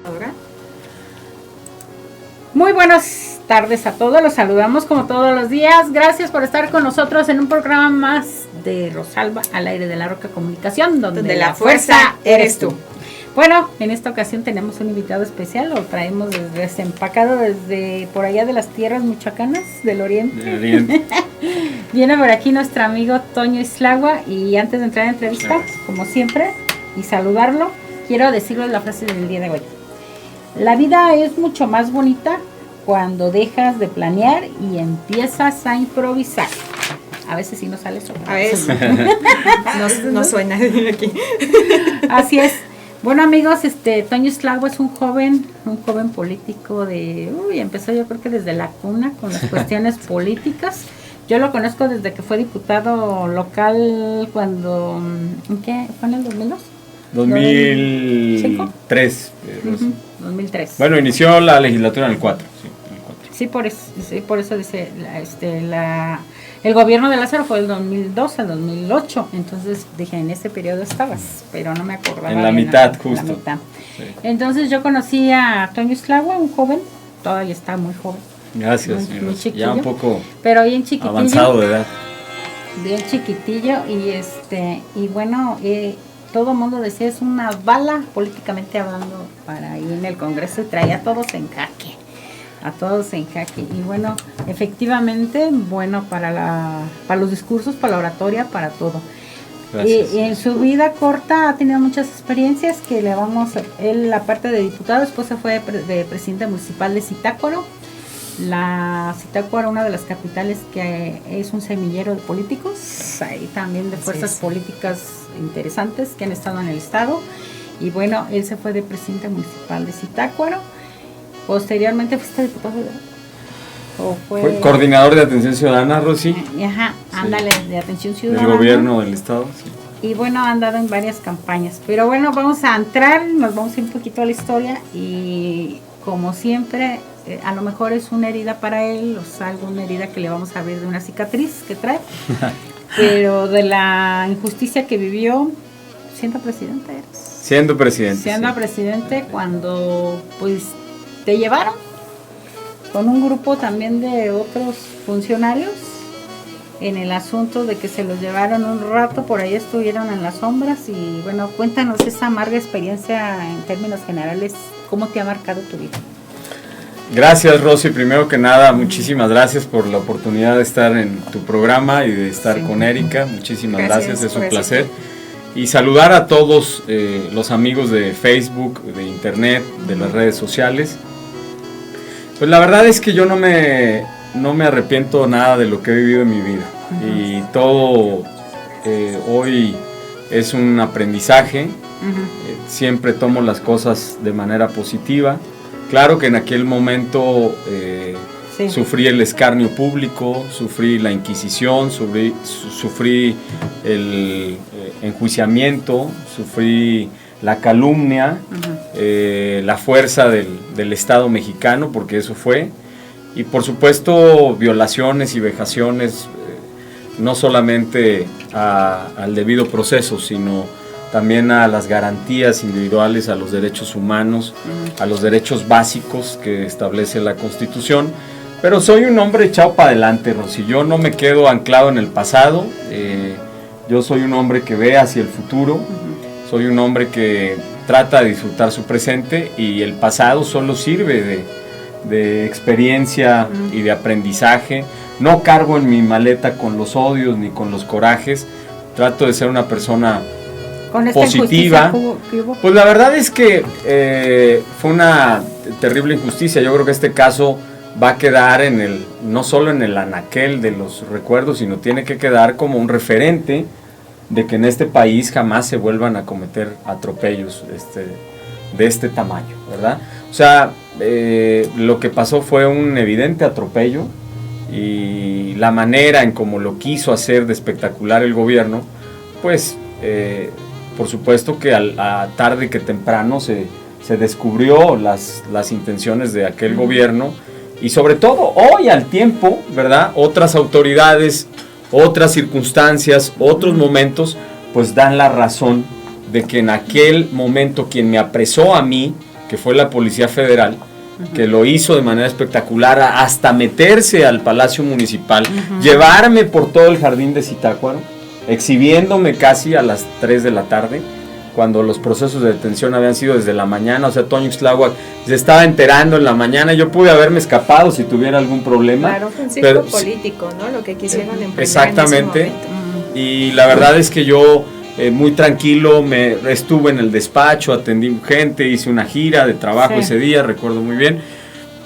Ahora. Muy buenas tardes a todos, los saludamos como todos los días. Gracias por estar con nosotros en un programa más de Rosalba al aire de La Roca Comunicación, donde la fuerza eres tú. Bueno, en esta ocasión tenemos un invitado especial, lo traemos desempacado desde por allá de las tierras michoacanas del oriente. Viene por aquí nuestro amigo Toño Islagua, y antes de entrar en la entrevista, como siempre, y saludarlo, quiero decirles la frase del día de hoy. La vida es mucho más bonita cuando dejas de planear y empiezas a improvisar. A veces sí nos sale eso. A veces no suena aquí. Así es. Bueno, amigos, Toño Islagua es un joven político empezó yo creo que desde la cuna con las cuestiones políticas. Yo lo conozco desde que fue diputado local cuando, ¿qué? ¿Fue en el 2002? 2003. 2003. Bueno, inició la legislatura en el 4. Sí, por eso dice, el gobierno de Lázaro fue del 2002 al 2008, entonces dije, en ese periodo estabas, pero no me acordaba. En la mitad, justo. La mitad. Sí. Entonces yo conocí a Toño Islagua, un joven, todavía está muy joven. Gracias, muy chiquillo, ya un poco pero bien chiquitillo, avanzado de edad. Bien chiquitillo, y bueno, todo el mundo decía, es una bala políticamente hablando para ir en el Congreso, y traía a todos en jaque. Y bueno, efectivamente, bueno para los discursos, para la oratoria, para todo. Gracias. Y en su vida corta ha tenido muchas experiencias que él, la parte de diputado, después se fue de presidente municipal de Zitácuaro. Zitácuaro, una de las capitales que es un semillero de políticos, ahí también de fuerzas políticas interesantes que han estado en el estado. Y bueno, él se fue de presidente municipal de Zitácuaro. Posteriormente fuiste diputado federal. Fue coordinador de atención ciudadana, Rosy. Ajá, ándale, de atención ciudadana. Del gobierno del estado, sí. Y bueno, ha andado en varias campañas. Pero bueno, vamos a entrar, nos vamos a ir un poquito a la historia. Y como siempre, a lo mejor es una herida para él, o sea, alguna herida que le vamos a abrir de una cicatriz que trae. Pero de la injusticia que vivió siendo presidente. Siendo presidente, cuando pues te llevaron con un grupo también de otros funcionarios en el asunto de que se los llevaron un rato, por ahí estuvieron en las sombras. Y bueno, cuéntanos esa amarga experiencia en términos generales, ¿cómo te ha marcado tu vida? Gracias, Rosy. Primero que nada, muchísimas gracias por la oportunidad de estar en tu programa y de estar con Erika. Muchísimas gracias, es un placer. Y saludar a todos los amigos de Facebook, de Internet, de las redes sociales. Pues la verdad es que yo no me arrepiento nada de lo que he vivido en mi vida. Y todo hoy es un aprendizaje. Siempre tomo las cosas de manera positiva. Claro que en aquel momento sufrí el escarnio público, sufrí la inquisición, sufrí el enjuiciamiento, sufrí la calumnia, la fuerza del Estado mexicano, porque eso fue, y por supuesto violaciones y vejaciones, no solamente al debido proceso, sino también a las garantías individuales, a los derechos humanos, a los derechos básicos que establece la Constitución. Pero soy un hombre echado para adelante, Rosy. Yo no me quedo anclado en el pasado. Yo soy un hombre que ve hacia el futuro. Soy un hombre que trata de disfrutar su presente, y el pasado solo sirve de experiencia y de aprendizaje. No cargo en mi maleta con los odios ni con los corajes. Trato de ser una persona positiva. Pues la verdad es que fue una terrible injusticia. Yo creo que este caso va a quedar no solo en el anaquel de los recuerdos, sino tiene que quedar como un referente de que en este país jamás se vuelvan a cometer atropellos de este tamaño, ¿verdad? O sea, lo que pasó fue un evidente atropello, y la manera en cómo lo quiso hacer de espectacular el gobierno, pues por supuesto que a tarde que temprano se descubrió las intenciones de aquel gobierno, y sobre todo hoy al tiempo, ¿verdad? Otras autoridades, otras circunstancias, otros momentos, pues dan la razón de que en aquel momento quien me apresó a mí que fue la Policía Federal, que lo hizo de manera espectacular, hasta meterse al Palacio Municipal, llevarme por todo el jardín de Zitácuaro, exhibiéndome casi a las 3 de la tarde, cuando los procesos de detención habían sido desde la mañana. O sea, Toño Ixtláhuac se estaba enterando en la mañana. Yo pude haberme escapado si tuviera algún problema. Claro, fue un ciclo político, ¿no? Lo que quisieron emprender. Exactamente. En ese momento. Y la verdad es que yo, muy tranquilo, estuve en el despacho, atendí gente, hice una gira de trabajo ese día, recuerdo muy bien.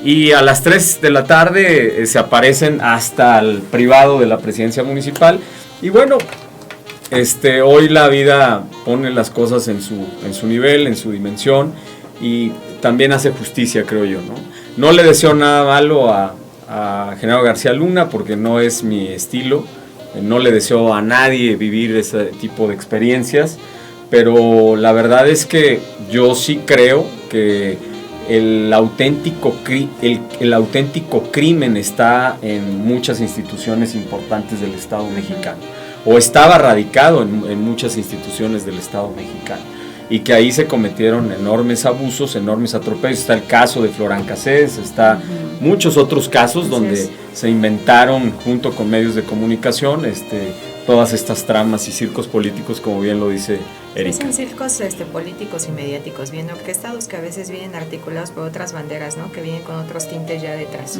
Y a las 3 de la tarde se aparecen hasta el privado de la presidencia municipal. Y bueno, hoy la vida pone las cosas en su nivel, en su dimensión, y también hace justicia, creo yo, ¿no? No le deseo nada malo a Genaro García Luna, porque no es mi estilo. No le deseo a nadie vivir ese tipo de experiencias, pero la verdad es que yo sí creo que el auténtico crimen está en muchas instituciones importantes del Estado mexicano, o estaba radicado en muchas instituciones del Estado mexicano, y que ahí se cometieron enormes abusos, enormes atropellos. Está el caso de Florán Cassés, está muchos otros casos donde se inventaron junto con medios de comunicación todas estas tramas y circos políticos, como bien lo dice Erika. Son circos políticos y mediáticos bien orquestados, que a veces vienen articulados por otras banderas, ¿no? Que vienen con otros tintes ya detrás.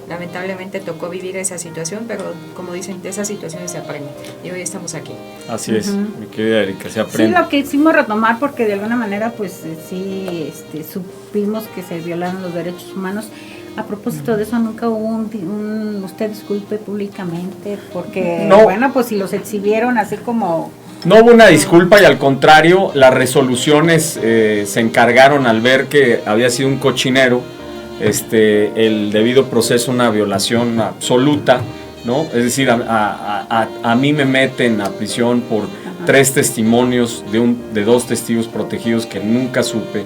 Lamentablemente tocó vivir esa situación, pero como dicen, de esas situaciones se aprende, y hoy estamos aquí. Así es, mi querida Erika, se aprende. Sí, lo que hicimos retomar, porque de alguna manera pues sí supimos que se violaron los derechos humanos. A propósito de eso, nunca hubo usted disculpe públicamente, porque no, bueno, pues si los exhibieron así como... No hubo una disculpa, y al contrario, las resoluciones se encargaron, al ver que había sido un cochinero, el debido proceso, una violación absoluta, ¿no? Es decir, a mí me meten a prisión por 3 testimonios de 2 testigos protegidos que nunca supe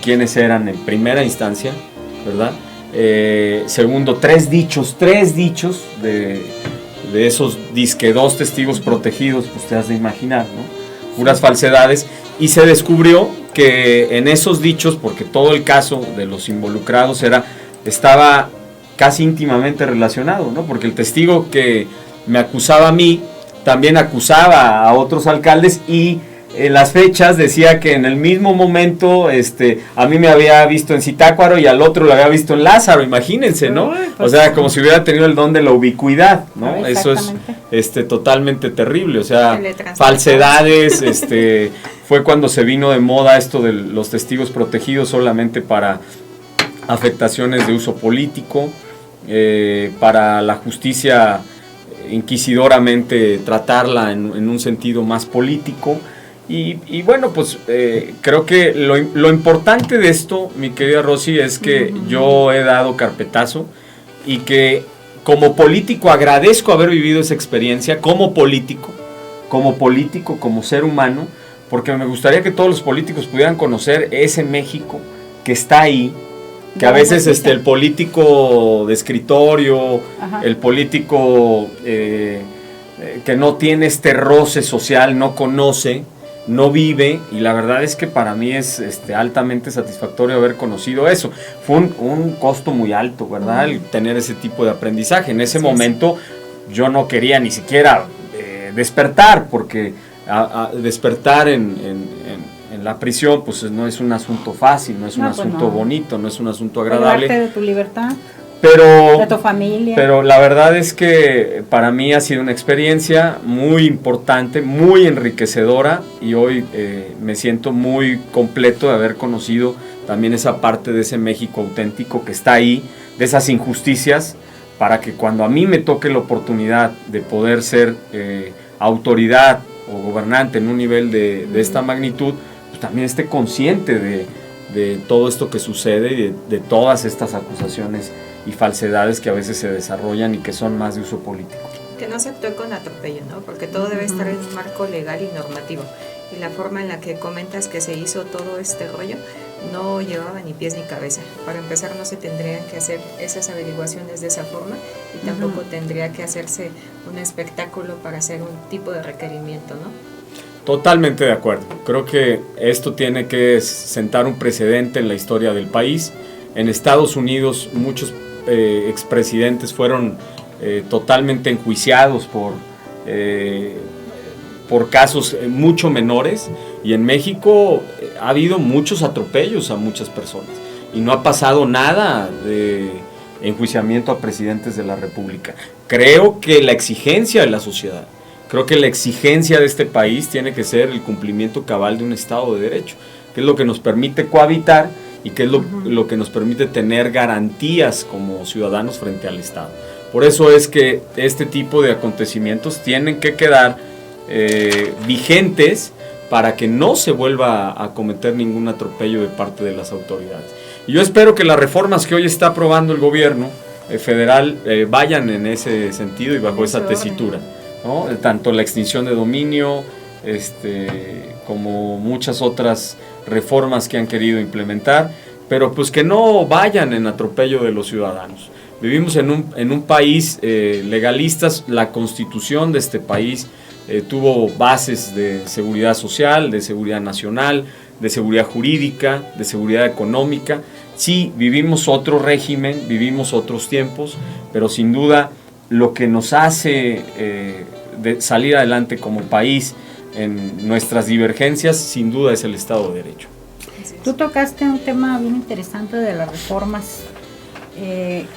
quiénes eran en primera instancia, ¿verdad? Segundo, 3 dichos de esos disque 2 testigos protegidos, pues te has de imaginar, ¿no? Puras falsedades. Y se descubrió que en esos dichos, porque todo el caso de los involucrados estaba casi íntimamente relacionado, ¿no? Porque el testigo que me acusaba a mí también acusaba a otros alcaldes, y en las fechas decía que en el mismo momento a mí me había visto en Zitácuaro y al otro lo había visto en Lázaro, imagínense, ¿no? O sea, como si hubiera tenido el don de la ubicuidad, ¿no? Eso es totalmente terrible, o sea, falsedades. Fue cuando se vino de moda esto de los testigos protegidos solamente para afectaciones de uso político, para la justicia inquisidoramente tratarla en un sentido más político. Y bueno, pues creo que lo importante de esto, mi querida Rosy, es que yo he dado carpetazo, y que como político agradezco haber vivido esa experiencia como político, como ser humano, porque me gustaría que todos los políticos pudieran conocer ese México que está ahí, que a veces el político de escritorio, el político que no tiene este roce social, no conoce, no vive, y la verdad es que para mí es altamente satisfactorio haber conocido eso. Fue un costo muy alto, ¿verdad? El tener ese tipo de aprendizaje. En ese momento yo no quería ni siquiera despertar, porque despertar en la prisión pues no es un asunto fácil, no es un asunto bonito, no es un asunto agradable. Privarte de tu libertad, pero, de tu familia. Pero la verdad es que para mí ha sido una experiencia muy importante, muy enriquecedora, y hoy me siento muy completo de haber conocido también esa parte de ese México auténtico que está ahí, de esas injusticias, para que cuando a mí me toque la oportunidad de poder ser autoridad o gobernante en un nivel de esta magnitud, pues también esté consciente de todo esto que sucede y de todas estas acusaciones y falsedades que a veces se desarrollan y que son más de uso político. Que no se actúe con atropello, ¿no? Porque todo debe estar en un marco legal y normativo. Y la forma en la que comentas que se hizo todo este rollo no llevaba ni pies ni cabeza. Para empezar, no se tendrían que hacer esas averiguaciones de esa forma, y tampoco tendría que hacerse un espectáculo para hacer un tipo de requerimiento, ¿no? Totalmente de acuerdo. Creo que esto tiene que sentar un precedente en la historia del país. En Estados Unidos muchos expresidentes fueron totalmente enjuiciados por casos mucho menores, y en México ha habido muchos atropellos a muchas personas y no ha pasado nada de enjuiciamiento a presidentes de la República. Creo que la exigencia de la sociedad, creo que la exigencia de este país tiene que ser el cumplimiento cabal de un Estado de Derecho, que es lo que nos permite cohabitar y que es lo que nos permite tener garantías como ciudadanos frente al Estado. Por eso es que este tipo de acontecimientos tienen que quedar vigentes para que no se vuelva a cometer ningún atropello de parte de las autoridades. Y yo espero que las reformas que hoy está aprobando el gobierno federal vayan en ese sentido y bajo esa tesitura, ¿no? Tanto la extinción de dominio como muchas otras reformas que han querido implementar, pero pues que no vayan en atropello de los ciudadanos. Vivimos en un país legalistas. La constitución de este país tuvo bases de seguridad social, de seguridad nacional, de seguridad jurídica, de seguridad económica. Sí, vivimos otro régimen, vivimos otros tiempos, pero sin duda lo que nos hace de salir adelante como país en nuestras divergencias, sin duda es el Estado de Derecho. Tú tocaste un tema bien interesante de las reformas.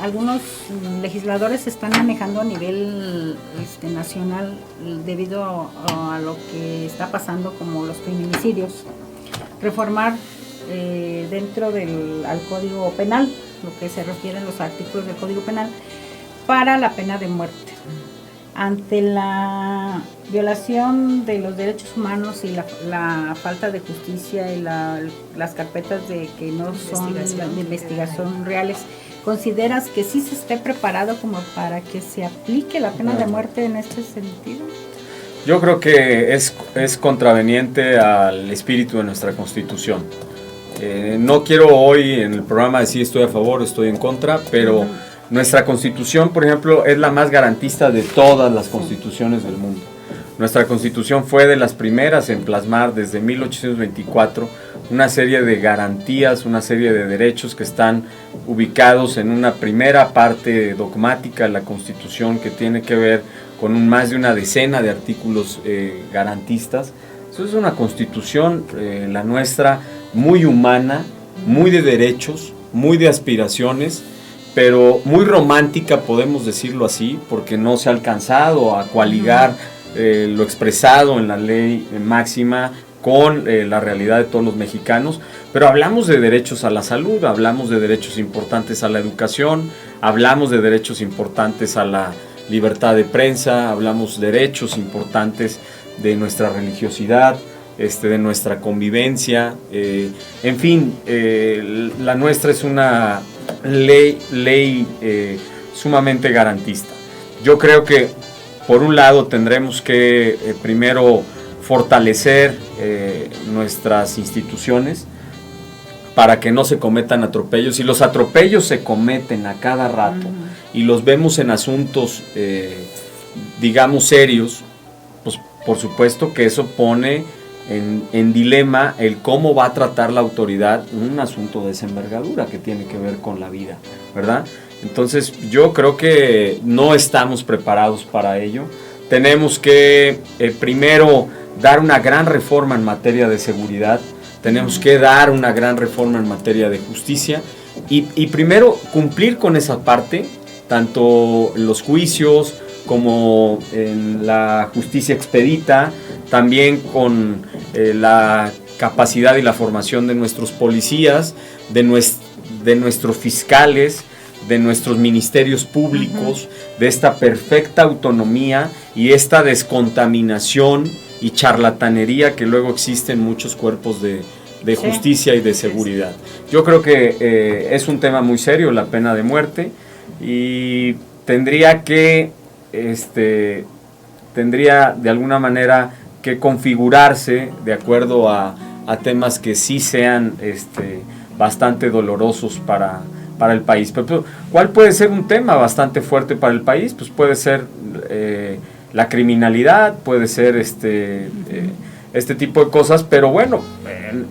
Algunos legisladores están manejando a nivel nacional debido a lo que está pasando como los feminicidios, reformar dentro al Código Penal, lo que se refiere a los artículos del Código Penal, para la pena de muerte. Ante la violación de los derechos humanos y la falta de justicia y las carpetas de que no son de investigación reales, ¿consideras que sí se esté preparado como para que se aplique la pena de muerte en este sentido? Yo creo que es contraveniente al espíritu de nuestra Constitución. No quiero hoy en el programa decir estoy a favor o estoy en contra, pero nuestra Constitución, por ejemplo, es la más garantista de todas las constituciones del mundo. Nuestra Constitución fue de las primeras en plasmar desde 1824 una serie de garantías, una serie de derechos que están ubicados en una primera parte dogmática de la Constitución que tiene que ver con más de una decena de artículos garantistas. Eso es una Constitución, la nuestra, muy humana, muy de derechos, muy de aspiraciones, pero muy romántica, podemos decirlo así, porque no se ha alcanzado a coaligar lo expresado en la ley máxima con la realidad de todos los mexicanos, pero hablamos de derechos a la salud, hablamos de derechos importantes a la educación, hablamos de derechos importantes a la libertad de prensa, hablamos de derechos importantes de nuestra religiosidad, de nuestra convivencia, en fin, la nuestra es una ley sumamente garantista. Yo creo que por un lado tendremos que primero fortalecer nuestras instituciones para que no se cometan atropellos. Si los atropellos se cometen a cada rato y los vemos en asuntos digamos serios, pues por supuesto que eso pone en dilema el cómo va a tratar la autoridad un asunto de esa envergadura que tiene que ver con la vida, ¿verdad? Entonces yo creo que no estamos preparados para ello. Tenemos que primero dar una gran reforma en materia de seguridad, tenemos que dar una gran reforma en materia de justicia y primero cumplir con esa parte, tanto los juicios como en la justicia expedita, también con la capacidad y la formación de nuestros policías, de nuestros fiscales, de nuestros ministerios públicos, de esta perfecta autonomía y esta descontaminación y charlatanería que luego existe en muchos cuerpos de justicia y de seguridad. Yo creo que es un tema muy serio la pena de muerte y tendría de alguna manera que configurarse de acuerdo a temas que sí sean bastante dolorosos para el país. Pero, ¿cuál puede ser un tema bastante fuerte para el país? Pues puede ser la criminalidad, puede ser este tipo de cosas, pero bueno,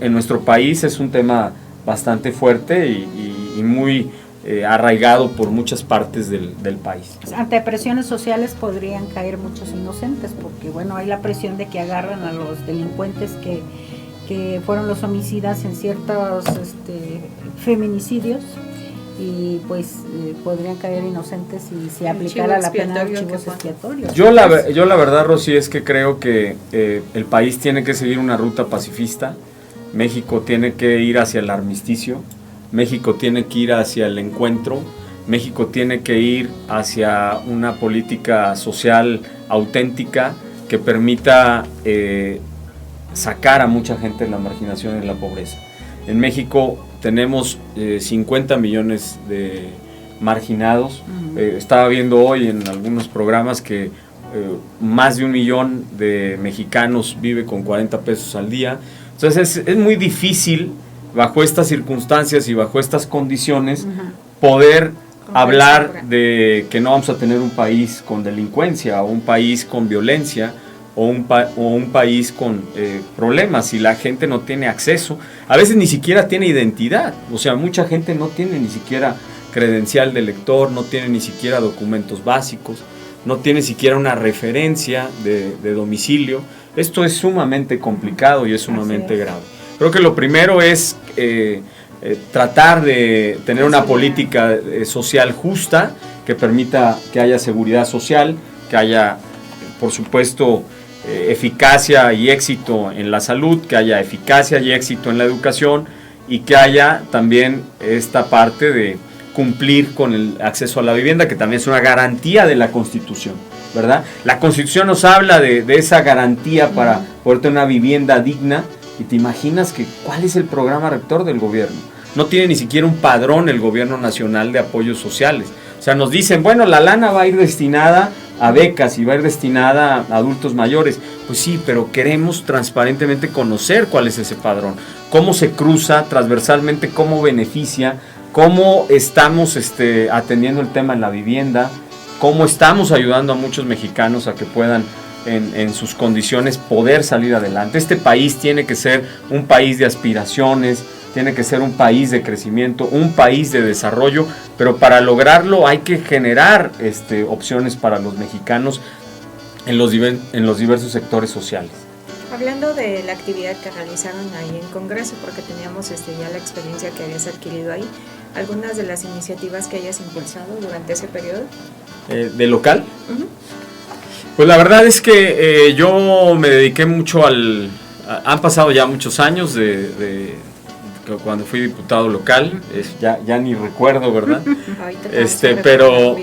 en nuestro país es un tema bastante fuerte y muy arraigado por muchas partes del país. Ante presiones sociales podrían caer muchos inocentes, porque bueno, hay la presión de que agarran a los delincuentes que fueron los homicidas en ciertos feminicidios, y pues podrían caer inocentes si se aplicara la pena de chivos expiatorios. Yo la verdad, Rosy, es que creo que el país tiene que seguir una ruta pacifista. México tiene que ir hacia el armisticio, México tiene que ir hacia el encuentro, México tiene que ir hacia una política social auténtica que permita sacar a mucha gente de la marginación y de la pobreza. En México tenemos 50 millones de marginados. Estaba viendo hoy en algunos programas que más de 1 millón de mexicanos vive con 40 pesos al día. Entonces es muy difícil, bajo estas circunstancias y bajo estas condiciones, poder hablar de que no vamos a tener un país con delincuencia o un país con violencia o un país con problemas. Si la gente no tiene acceso, a veces ni siquiera tiene identidad, o sea, mucha gente no tiene ni siquiera credencial de lector, no tiene ni siquiera documentos básicos, no tiene siquiera una referencia de domicilio. Esto es sumamente complicado y es sumamente grave. Creo que lo primero es tratar de tener una política social justa que permita que haya seguridad social, que haya, por supuesto, eficacia y éxito en la salud, que haya eficacia y éxito en la educación, y que haya también esta parte de cumplir con el acceso a la vivienda, que también es una garantía de la Constitución, ¿verdad? La Constitución nos habla de esa garantía para poder tener una vivienda digna, y te imaginas que ¿cuál es el programa rector del gobierno? No tiene ni siquiera un padrón el gobierno nacional de apoyos sociales. O sea, nos dicen, bueno, la lana va a ir destinada a becas y va a ir destinada a adultos mayores. Pues sí, pero queremos transparentemente conocer cuál es ese padrón, cómo se cruza transversalmente, cómo beneficia, cómo estamos atendiendo el tema en la vivienda, cómo estamos ayudando a muchos mexicanos a que puedan en sus condiciones poder salir adelante. Este país tiene que ser un país de aspiraciones, tiene que ser un país de crecimiento, un país de desarrollo, pero para lograrlo hay que generar opciones para los mexicanos en los diversos sectores sociales. Hablando de la actividad que realizaron ahí en Congreso, porque teníamos ya la experiencia que habías adquirido ahí, ¿algunas de las iniciativas que hayas impulsado durante ese periodo? ¿De local? Pues la verdad es que yo me dediqué mucho han pasado ya muchos años de cuando fui diputado local, ya ni recuerdo, ¿verdad? pero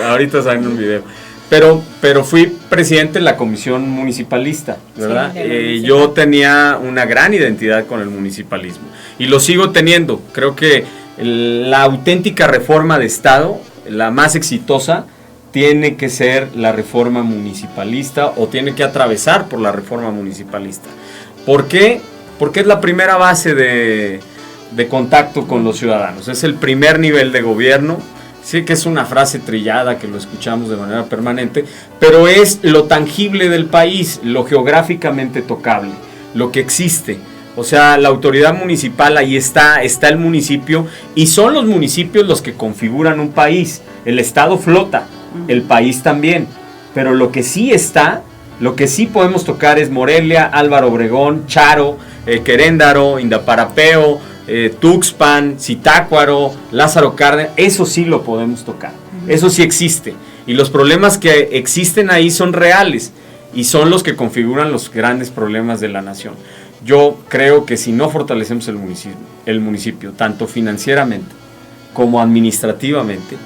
ahorita salen un video. Pero fui presidente de la comisión municipalista, ¿verdad? Sí, yo tenía una gran identidad con el municipalismo y lo sigo teniendo. Creo que la auténtica reforma de Estado, la más exitosa, tiene que ser la reforma municipalista o tiene que atravesar por la reforma municipalista. ¿Por qué? Porque es la primera base de contacto con los ciudadanos, es el primer nivel de gobierno. Sí que es una frase trillada que lo escuchamos de manera permanente, pero es lo tangible del país, lo geográficamente tocable, lo que existe. O sea, la autoridad municipal, ahí está el municipio, y son los municipios los que configuran un país. El Estado flota, el país también, pero lo que sí podemos tocar es Morelia, Álvaro Obregón, Charo, Queréndaro, Indaparapeo, Tuxpan, Zitácuaro, Lázaro Cárdenas. Eso sí lo podemos tocar, eso sí existe, y los problemas que existen ahí son reales y son los que configuran los grandes problemas de la nación. Yo creo que si no fortalecemos el municipio tanto financieramente como administrativamente,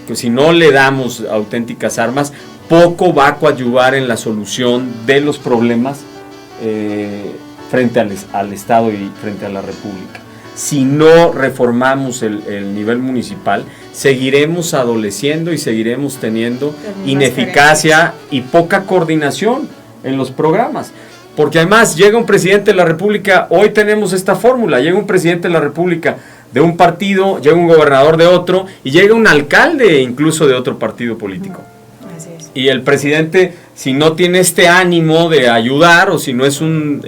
que si no le damos auténticas armas, poco va a coadyuvar en la solución de los problemas frente al Estado y frente a la República. Si no reformamos el nivel municipal, seguiremos adoleciendo y seguiremos teniendo ineficacia y poca coordinación en los programas. Porque además llega un presidente de la República, hoy tenemos esta fórmula, llega un presidente de la República de un partido, llega un gobernador de otro y llega un alcalde incluso de otro partido político. Así es. Y el presidente si no tiene este ánimo de ayudar, o si no es un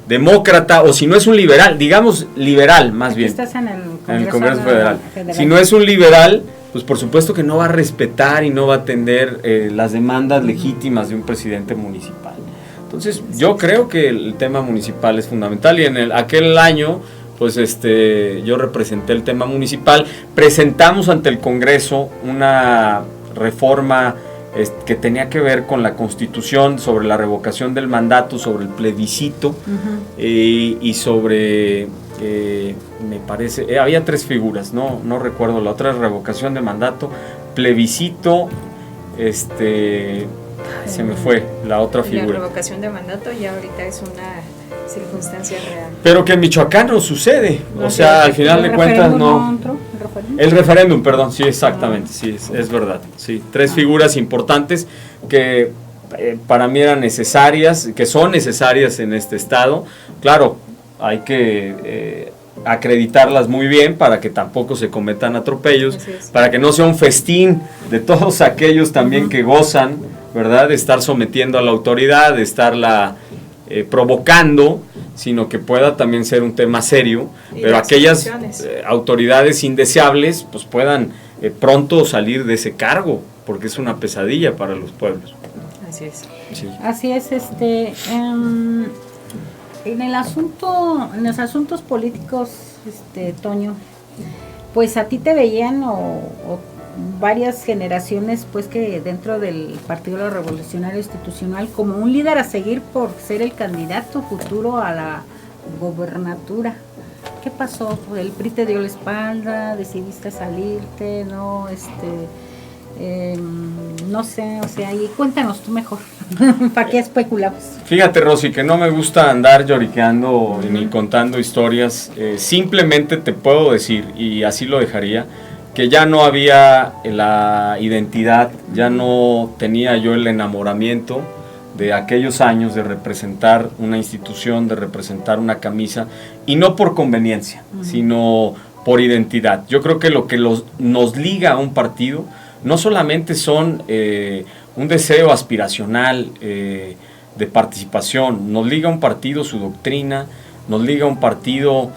demócrata, o si no es un liberal, digamos liberal más Aquí bien, estás en el Congreso Federal. Si no es un liberal, pues por supuesto que no va a respetar y no va a atender las demandas legítimas de un presidente municipal. Entonces yo creo que el tema municipal es fundamental, y en aquel año pues yo representé el tema municipal, presentamos ante el Congreso una reforma que tenía que ver con la Constitución, sobre la revocación del mandato, sobre el plebiscito, y sobre, me parece, había 3 figuras, no recuerdo, la otra es revocación de mandato, plebiscito, se me fue la otra figura. La revocación de mandato ya ahorita es una circunstancia real. Pero que en Michoacán no sucede, o sea, al final de cuentas no. El referéndum, perdón, sí, exactamente, sí, es verdad, sí, 3 figuras importantes que para mí eran necesarias, que son necesarias en este estado. Claro, hay que acreditarlas muy bien para que tampoco se cometan atropellos, para que no sea un festín de todos aquellos también que gozan, ¿verdad?, de estar sometiendo a la autoridad, de estarla provocando, sino que pueda también ser un tema serio, pero aquellas autoridades indeseables pues puedan pronto salir de ese cargo, porque es una pesadilla para los pueblos. Así es. Sí. Así es, en los asuntos políticos, Toño, pues a ti te veían o varias generaciones, pues, que dentro del Partido Revolucionario Institucional como un líder a seguir por ser el candidato futuro a la gobernatura. ¿Qué pasó? ¿El PRI te dio la espalda? ¿Decidiste salirte? ¿No? No sé, o sea, y cuéntanos tú mejor. ¿Para qué especulamos? Fíjate, Rosy, que no me gusta andar lloriqueando ni contando historias. Simplemente te puedo decir, y así lo dejaría, que ya no había la identidad, ya no tenía yo el enamoramiento de aquellos años de representar una institución, de representar una camisa, y no por conveniencia, sino por identidad. Yo creo que lo que nos liga a un partido no solamente son un deseo aspiracional de participación, nos liga a un partido su doctrina, nos liga a un partido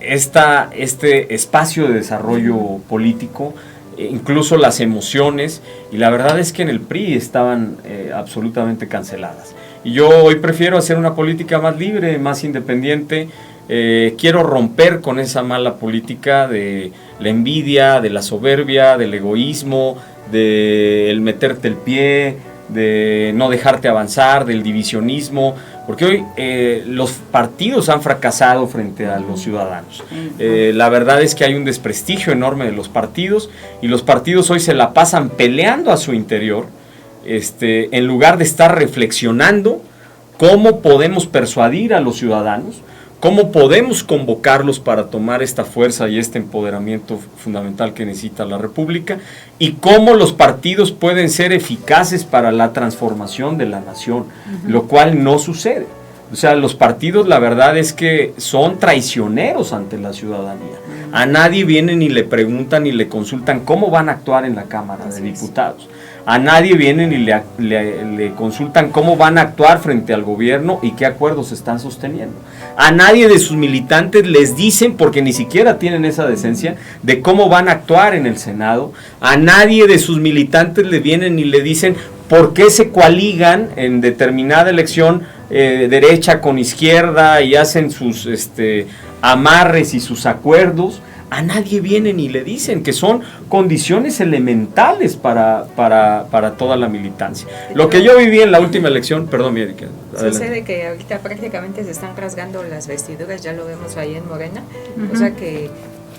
este espacio de desarrollo político, incluso las emociones, y la verdad es que en el PRI estaban absolutamente canceladas. Y yo hoy prefiero hacer una política más libre, más independiente. Quiero romper con esa mala política de la envidia, de la soberbia, del egoísmo, del meterte el pie, de no dejarte avanzar, del divisionismo, porque hoy los partidos han fracasado frente a los ciudadanos. La verdad es que hay un desprestigio enorme de los partidos, y los partidos hoy se la pasan peleando a su interior, en lugar de estar reflexionando cómo podemos persuadir a los ciudadanos, cómo podemos convocarlos para tomar esta fuerza y este empoderamiento fundamental que necesita la República, y cómo los partidos pueden ser eficaces para la transformación de la nación, lo cual no sucede. O sea, los partidos, la verdad es que son traicioneros ante la ciudadanía. A nadie vienen y le preguntan y le consultan cómo van a actuar en la Cámara de Diputados. A nadie vienen y le consultan cómo van a actuar frente al gobierno y qué acuerdos están sosteniendo. A nadie de sus militantes les dicen, porque ni siquiera tienen esa decencia, de cómo van a actuar en el Senado. A nadie de sus militantes le vienen y le dicen por qué se coaligan en determinada elección derecha con izquierda y hacen sus amarres y sus acuerdos. A nadie vienen y le dicen que son condiciones elementales para toda la militancia. Lo que yo viví en la última elección, perdón, Erika. Sucede que ahorita prácticamente se están rasgando las vestiduras, ya lo vemos ahí en Morena, o sea que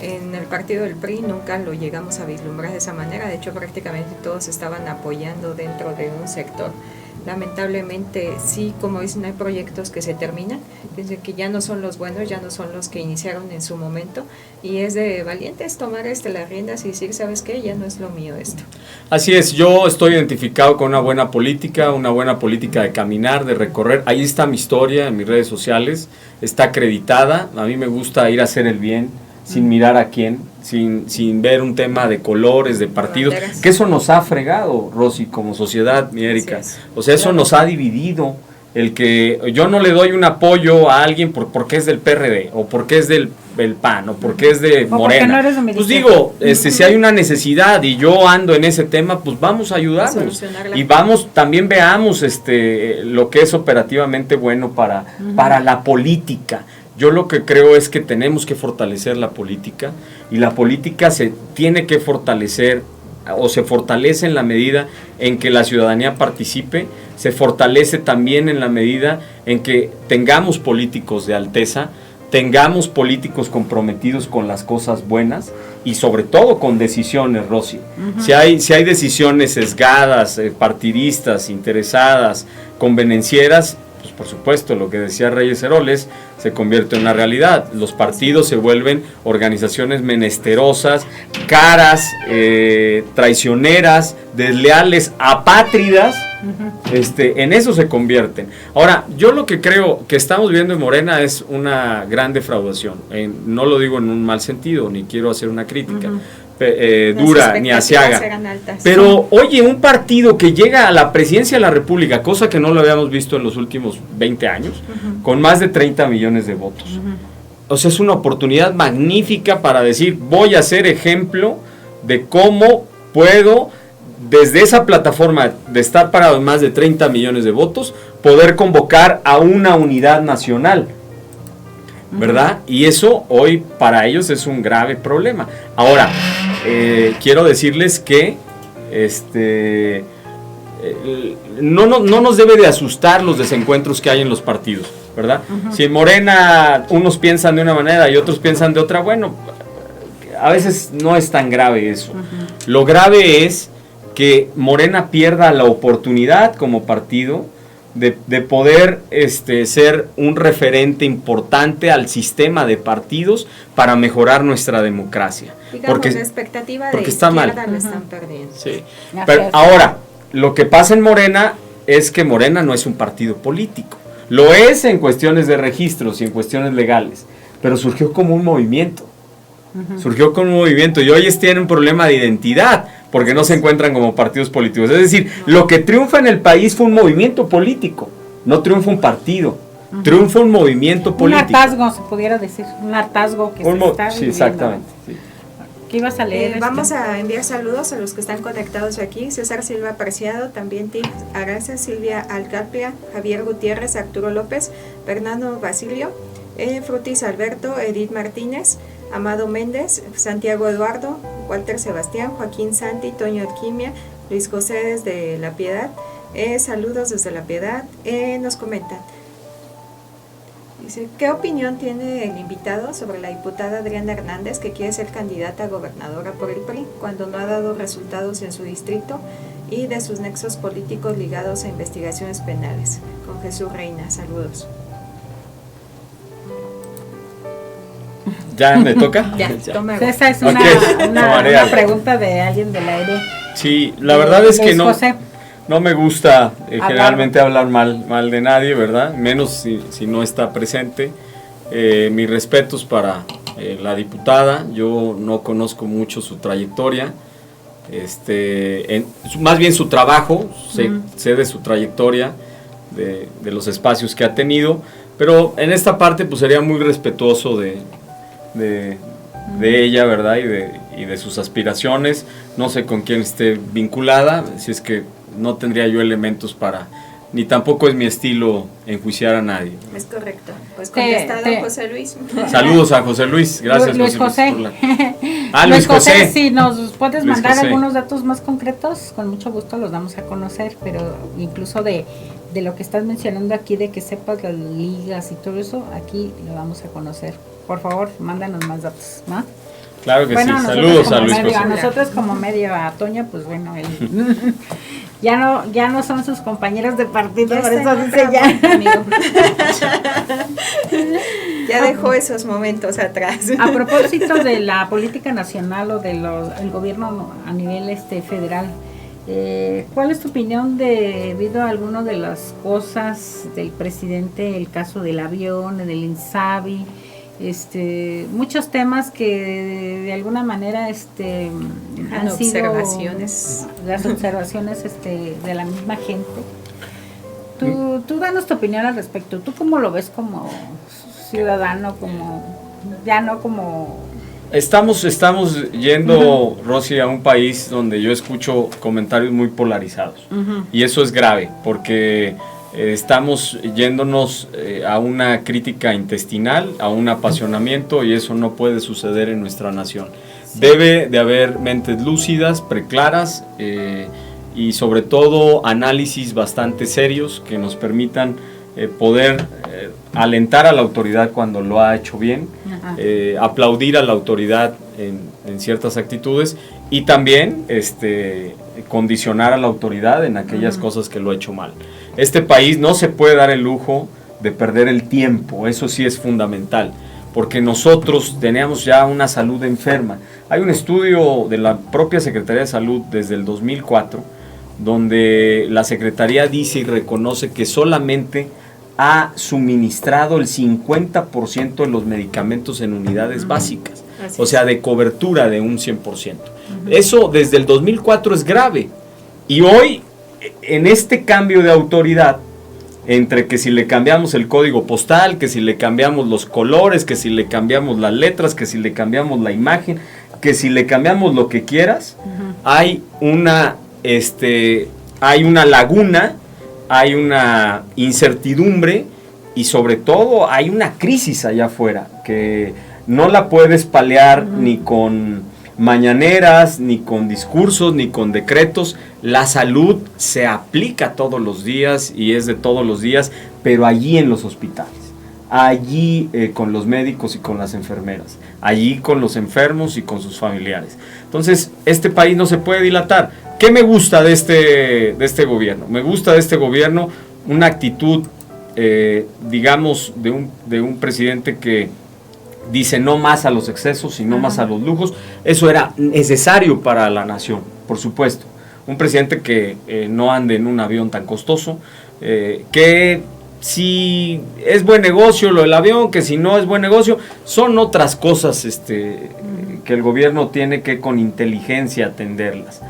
en el partido del PRI nunca lo llegamos a vislumbrar de esa manera, de hecho prácticamente todos estaban apoyando dentro de un sector. Lamentablemente sí, como dicen, hay proyectos que se terminan, desde que ya no son los buenos, ya no son los que iniciaron en su momento, y es de valientes tomar las riendas y decir, ¿sabes qué? Ya no es lo mío esto. Así es, yo estoy identificado con una buena política de caminar, de recorrer. Ahí está mi historia en mis redes sociales, está acreditada. A mí me gusta ir a hacer el bien, sin mirar a quién, sin ver un tema de colores, de partidos, Banderas. que eso nos ha fregado, Rosy, como sociedad, mi Erika. O sea, eso nos ha dividido. El que yo no le doy un apoyo a alguien porque es del PRD, o porque es del PAN, o porque es de Morena. No, pues digo, si hay una necesidad y yo ando en ese tema, pues vamos a ayudarnos. Y también veamos lo que es operativamente bueno para la política. Yo lo que creo es que tenemos que fortalecer la política, y la política se tiene que fortalecer, o se fortalece en la medida en que la ciudadanía participe, se fortalece también en la medida en que tengamos políticos de alteza, tengamos políticos comprometidos con las cosas buenas y sobre todo con decisiones, Rosy. Si hay decisiones sesgadas, partidistas, interesadas, convenencieras, pues por supuesto, lo que decía Reyes Heroles se convierte en una realidad. Los partidos se vuelven organizaciones menesterosas, caras, traicioneras, desleales, apátridas. En eso se convierten. Ahora, yo lo que creo que estamos viendo en Morena es una gran defraudación. No lo digo en un mal sentido, ni quiero hacer una crítica dura ni asiaga. Pero, oye, un partido que llega a la presidencia de la República, cosa que no lo habíamos visto en los últimos 20 años, con más de 30 millones de votos. O sea, es una oportunidad magnífica para decir, voy a ser ejemplo de cómo puedo, desde esa plataforma de estar parado en más de 30 millones de votos, poder convocar a una unidad nacional, ¿verdad? Y eso hoy para ellos es un grave problema. Ahora, quiero decirles que no nos debe de asustar los desencuentros que hay en los partidos, ¿verdad? Si en Morena unos piensan de una manera y otros piensan de otra, bueno, a veces no es tan grave eso. Lo grave es que Morena pierda la oportunidad como partido de poder ser un referente importante al sistema de partidos para mejorar nuestra democracia. Digamos, porque la expectativa porque de está mal. lo están perdiendo. Sí. Pero ahora, lo que pasa en Morena es que Morena no es un partido político. Lo es en cuestiones de registros y en cuestiones legales, pero surgió como un movimiento. Surgió como un movimiento y hoy tienen un problema de identidad porque no se encuentran como partidos políticos. Es decir, lo que triunfa en el país fue un movimiento político, no triunfa un partido, triunfa un movimiento político. Un hartazgo, se pudiera decir, un hartazgo que se está sí, viviendo. Exactamente. Sí. ¿Qué ibas a leer? Vamos a enviar saludos a los que están conectados aquí. César Silva Preciado, también Tim Arasa, Silvia Alcapia, Javier Gutiérrez, Arturo López, Fernando Basilio, Frutis Alberto, Edith Martínez, Amado Méndez, Santiago Eduardo, Walter Sebastián, Joaquín Santi, Toño Alquimia, Luis José desde La Piedad, saludos desde La Piedad. Nos comentan, dice, ¿qué opinión tiene el invitado sobre la diputada Adriana Hernández, que quiere ser candidata a gobernadora por el PRI cuando no ha dado resultados en su distrito, y de sus nexos políticos ligados a investigaciones penales? Con Jesús Reina, saludos. ¿Ya me toca? Ya. Esa es una pregunta de alguien del aire. Sí, la verdad es que José. No me gusta generalmente hablar mal de nadie, ¿verdad? Menos si no está presente. Mis respetos para la diputada. Yo no conozco mucho su trayectoria, más bien su trabajo, sé de su trayectoria, de los espacios que ha tenido, pero en esta parte pues sería muy respetuoso de ella, ¿verdad? Y de sus aspiraciones. No sé con quién esté vinculada, si es que no tendría yo elementos para, ni tampoco es mi estilo enjuiciar a nadie. Es correcto. Pues contestado José Luis. Saludos a José Luis, gracias Luis José. Luis José. Si nos puedes Luis mandar José. Algunos datos más concretos, con mucho gusto los damos a conocer, pero incluso de lo que estás mencionando aquí, de que sepas las ligas y todo eso, aquí lo vamos a conocer. Por favor, mándanos más datos, ¿no? Claro que sí, saludos a Luis José. A nosotros como medio, a Toño, pues bueno, él ya no son sus compañeros de partido, por eso dice ya. Ya dejó esos momentos atrás. A propósito de la política nacional o del gobierno a nivel federal, ¿cuál es tu opinión debido a alguna de las cosas del presidente, el caso del avión, del INSABI, muchos temas que de alguna manera han sido las observaciones de la misma gente. Tú danos tu opinión al respecto. ¿Tú cómo lo ves como ciudadano, Estamos yendo, Rosy, a un país donde yo escucho comentarios muy polarizados. Y eso es grave, porque estamos yéndonos a una crítica intestinal, a un apasionamiento, y eso no puede suceder en nuestra nación. Sí. Debe de haber mentes lúcidas, preclaras, y sobre todo análisis bastante serios que nos permitan poder alentar a la autoridad cuando lo ha hecho bien, aplaudir a la autoridad en ciertas actitudes, y también condicionar a la autoridad en aquellas cosas que lo ha hecho mal. Este país no se puede dar el lujo de perder el tiempo, eso sí es fundamental, porque nosotros tenemos ya una salud enferma. Hay un estudio de la propia Secretaría de Salud desde el 2004, donde la Secretaría dice y reconoce que solamente ha suministrado el 50% de los medicamentos en unidades básicas, o sea, de cobertura de un 100%. Eso desde el 2004 es grave, y hoy, en este cambio de autoridad, entre que si le cambiamos el código postal, que si le cambiamos los colores, que si le cambiamos las letras, que si le cambiamos la imagen, que si le cambiamos lo que quieras, hay una laguna, hay una incertidumbre, y sobre todo hay una crisis allá afuera que no la puedes paliar ni con mañaneras, ni con discursos, ni con decretos. La salud se aplica todos los días y es de todos los días, pero allí en los hospitales, allí con los médicos y con las enfermeras, allí con los enfermos y con sus familiares. Entonces, este país no se puede dilatar. ¿Qué me gusta de este gobierno? Me gusta de este gobierno una actitud, digamos, de un presidente que dice no más a los excesos y no más a los lujos. Eso era necesario para la nación, por supuesto. Un presidente que no ande en un avión tan costoso, que si es buen negocio lo del avión, que si no es buen negocio, son otras cosas que el gobierno tiene que con inteligencia atenderlas.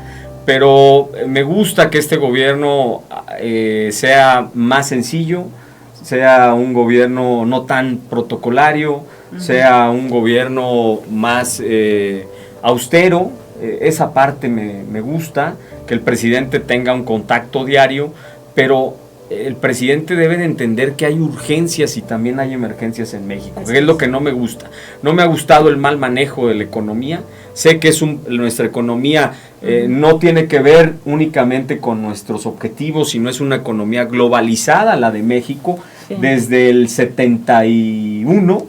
Pero me gusta que este gobierno sea más sencillo, sea un gobierno no tan protocolario, sea un gobierno más austero. Esa parte me gusta, que el presidente tenga un contacto diario, pero el presidente debe de entender que hay urgencias y también hay emergencias en México, que es lo que no me gusta. No me ha gustado el mal manejo de la economía. Sé que nuestra economía no tiene que ver únicamente con nuestros objetivos, sino es una economía globalizada, la de México, desde el 71,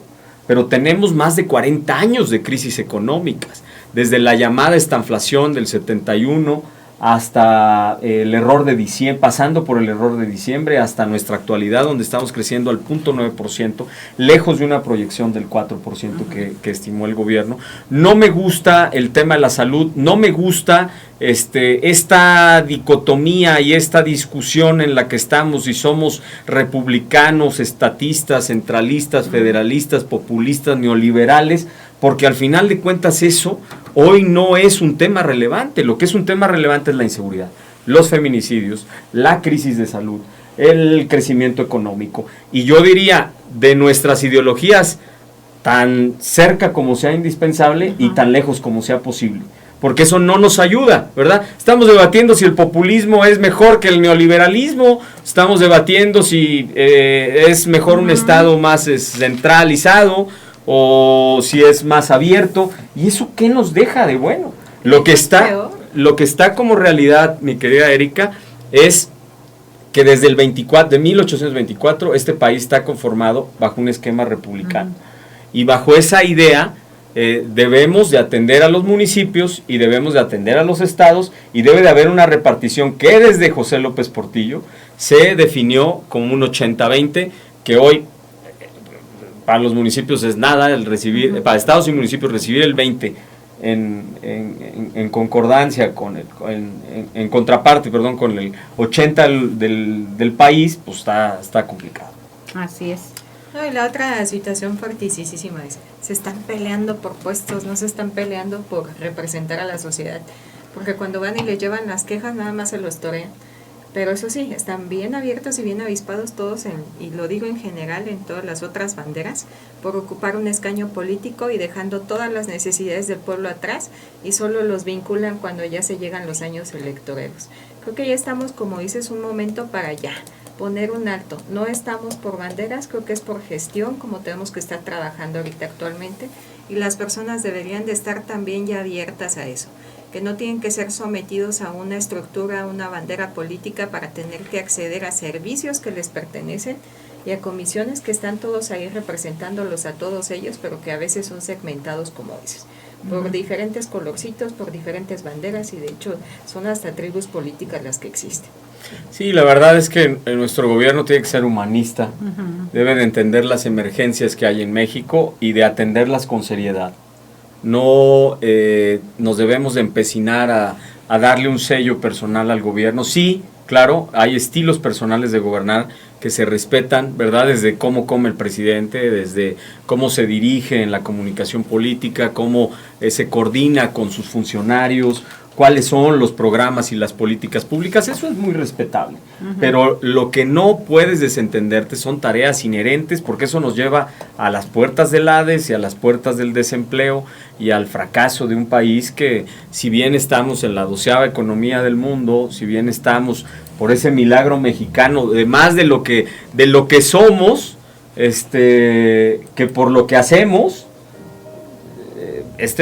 pero tenemos más de 40 años de crisis económicas, desde la llamada estanflación del 71 hasta el error de diciembre, pasando por el error de diciembre, hasta nuestra actualidad, donde estamos creciendo al 0.9%, lejos de una proyección del 4% que estimó el gobierno. No me gusta el tema de la salud, no me gusta esta dicotomía y esta discusión en la que estamos, y somos republicanos, estatistas, centralistas, federalistas, populistas, neoliberales, porque al final de cuentas eso hoy no es un tema relevante. Lo que es un tema relevante es la inseguridad, los feminicidios, la crisis de salud, el crecimiento económico. Y yo diría, de nuestras ideologías, tan cerca como sea indispensable y tan lejos como sea posible, porque eso no nos ayuda, ¿verdad? Estamos debatiendo si el populismo es mejor que el neoliberalismo, estamos debatiendo si es mejor un Estado más centralizado o si es más abierto. ¿Y eso qué nos deja de bueno? Lo que está como realidad, mi querida Erika, es que desde el 1824 este país está conformado bajo un esquema republicano. Y bajo esa idea debemos de atender a los municipios y debemos de atender a los estados, y debe de haber una repartición que desde José López Portillo se definió como un 80-20, que hoy para los municipios es nada, el recibir, para estados y municipios recibir el 20 en concordancia con en contraparte, perdón, con el 80 del país, pues está complicado. Así es. No, y la otra situación fuertísima es, se están peleando por puestos, no se están peleando por representar a la sociedad, porque cuando van y les llevan las quejas nada más se los torean, pero eso sí, están bien abiertos y bien avispados todos, y lo digo en general en todas las otras banderas, por ocupar un escaño político y dejando todas las necesidades del pueblo atrás, y solo los vinculan cuando ya se llegan los años electoreros. Creo que ya estamos, como dices, un momento para ya poner un alto. No estamos por banderas, creo que es por gestión, como tenemos que estar trabajando ahorita actualmente, y las personas deberían de estar también ya abiertas a eso, que no tienen que ser sometidos a una estructura, a una bandera política para tener que acceder a servicios que les pertenecen y a comisiones que están todos ahí representándolos a todos ellos, pero que a veces son segmentados, como dices, por diferentes colorcitos, por diferentes banderas, y de hecho son hasta tribus políticas las que existen. Sí, la verdad es que nuestro gobierno tiene que ser humanista, debe de entender las emergencias que hay en México y de atenderlas con seriedad. No nos debemos de empecinar a darle un sello personal al gobierno. Sí, claro, hay estilos personales de gobernar que se respetan, ¿verdad? Desde cómo come el presidente, desde cómo se dirige en la comunicación política, cómo se coordina con sus funcionarios, cuáles son los programas y las políticas públicas, eso es muy respetable. Pero lo que no puedes desentenderte son tareas inherentes, porque eso nos lleva a las puertas del Hades y a las puertas del desempleo y al fracaso de un país que, si bien estamos en la 12ª economía del mundo, si bien estamos por ese milagro mexicano, de más de lo que somos, que por lo que hacemos,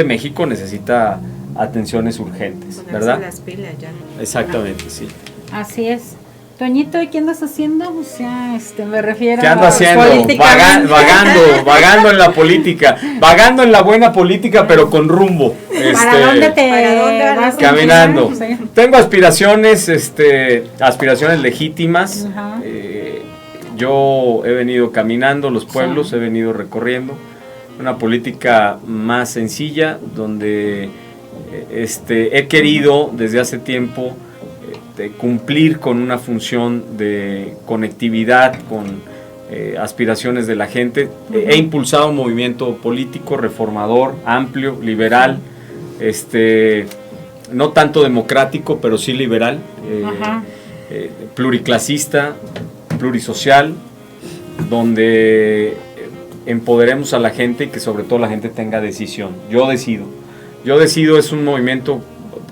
México necesita atenciones urgentes, ponerse ¿verdad? las pilas ya. Exactamente, sí. Así es. Toñito, ¿y qué andas haciendo? O sea, me refiero ¿Qué ando haciendo? Vagando en la política, vagando en la buena política, pero con rumbo. ¿Para dónde vas? Caminando. Tengo aspiraciones, aspiraciones legítimas. Yo he venido caminando los pueblos, he venido recorriendo una política más sencilla, donde he querido desde hace tiempo cumplir con una función de conectividad con aspiraciones de la gente. He impulsado un movimiento político reformador, amplio, liberal, no tanto democrático, pero sí liberal, pluriclasista, plurisocial, donde empoderemos a la gente y que sobre todo la gente tenga decisión. Yo decido es un movimiento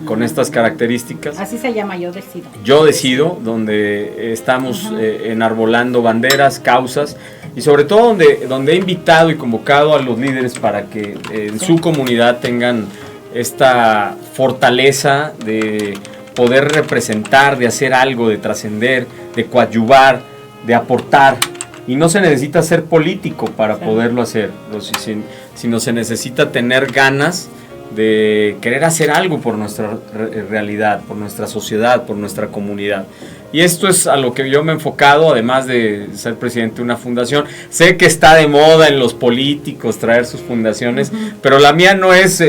con estas características. Así se llama, Yo decido, donde estamos enarbolando banderas, causas, y sobre todo donde he invitado y convocado a los líderes para que en su comunidad tengan esta fortaleza de poder representar, de hacer algo, de trascender, de coadyuvar, de aportar. Y no se necesita ser político para poderlo hacer, sino se necesita tener ganas de querer hacer algo por nuestra realidad, por nuestra sociedad, por nuestra comunidad. Y esto es a lo que yo me he enfocado, además de ser presidente de una fundación. Sé que está de moda en los políticos traer sus fundaciones, pero la mía no es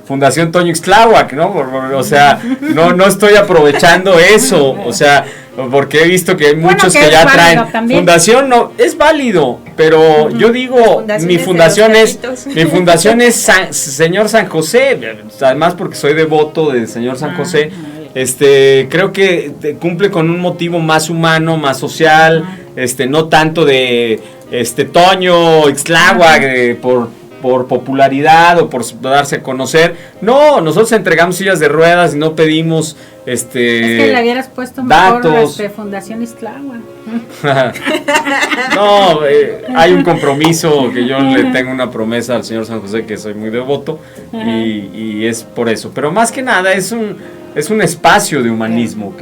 Fundación Toño Ixtláhuac, ¿no? O sea, no estoy aprovechando eso, o sea, porque he visto que hay muchos que ya traen fundación. No es válido, pero yo digo, mi fundación es Señor San José, además porque soy devoto del Señor San José. Creo que cumple con un motivo más humano, más social, no tanto de Toño Ixtláhuac por popularidad o por darse a conocer. No, nosotros entregamos sillas de ruedas y no pedimos es que le hubieras puesto mejor datos. Fundación Ixtláhuac. No, hay un compromiso que yo le tengo una promesa al Señor San José, que soy muy devoto, y es por eso. Pero más que nada es un espacio de humanismo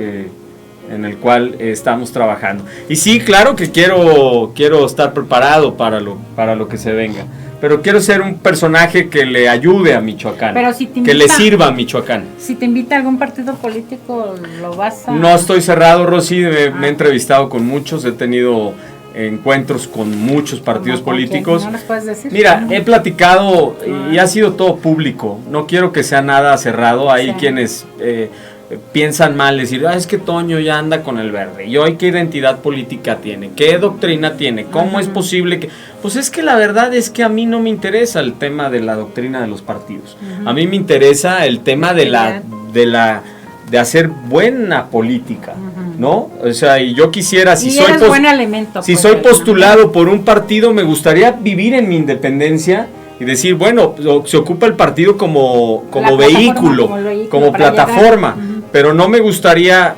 en el cual estamos trabajando. Y sí, claro que quiero estar preparado para lo que se venga. Pero quiero ser un personaje que le ayude a Michoacán, que le sirva a Michoacán. Si te invita a algún partido político, ¿lo vas a...? No estoy cerrado, Rosy, me he entrevistado con muchos, he tenido encuentros con muchos partidos políticos. ¿No nos puedes decir? Mira, he platicado y ha sido todo público, no quiero que sea nada cerrado, hay quienes piensan mal, decir, es que Toño ya anda con el verde, y hoy qué identidad política tiene, qué doctrina tiene, cómo es posible que... Pues es que la verdad es que a mí no me interesa el tema de la doctrina de los partidos, a mí me interesa el tema de hacer buena política, ¿no? O sea, y yo quisiera, si soy postulado por un partido, me gustaría vivir en mi independencia y decir, bueno, se ocupa el partido como vehículo, como plataforma, pero no me gustaría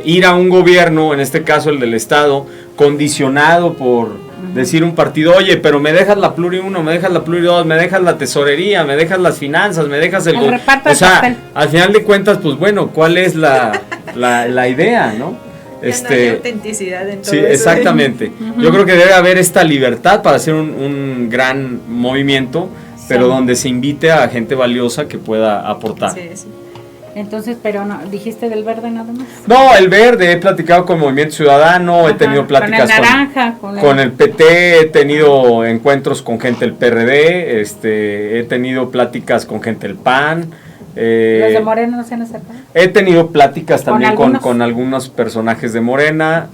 ir a un gobierno, en este caso el del Estado, condicionado por decir un partido, oye, pero me dejas la Pluri 1, me dejas la Pluri 2, me dejas la tesorería, me dejas las finanzas, me dejas el reparto. O sea, al final de cuentas, pues bueno, ¿cuál es la idea, no? Ya no hay autenticidad en todo sí, eso. Exactamente. Yo creo que debe haber esta libertad para hacer un gran movimiento, pero donde se invite a gente valiosa que pueda aportar. Sí, sí. Entonces, pero no, ¿dijiste del verde nada más? No, el verde, he platicado con Movimiento Ciudadano, he tenido pláticas con el naranja, con el PT, he tenido encuentros con gente del PRD, he tenido pláticas con gente del PAN. ¿Los de Morena no se han acercado? He tenido pláticas también con algunos personajes de Morena.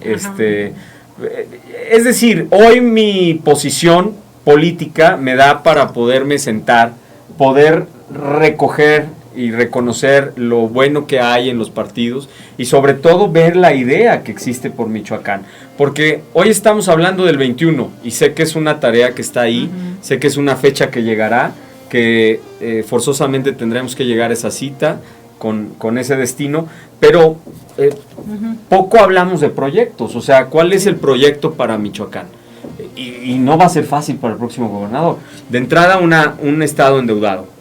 Es decir, hoy mi posición política me da para poderme sentar, poder recoger y reconocer lo bueno que hay en los partidos y sobre todo ver la idea que existe por Michoacán, porque hoy estamos hablando del 21 y sé que es una tarea que está ahí, sé que es una fecha que llegará, que forzosamente tendremos que llegar a esa cita con ese destino, pero poco hablamos de proyectos, o sea, ¿cuál es el proyecto para Michoacán? Y no va a ser fácil para el próximo gobernador. De entrada, un estado endeudado.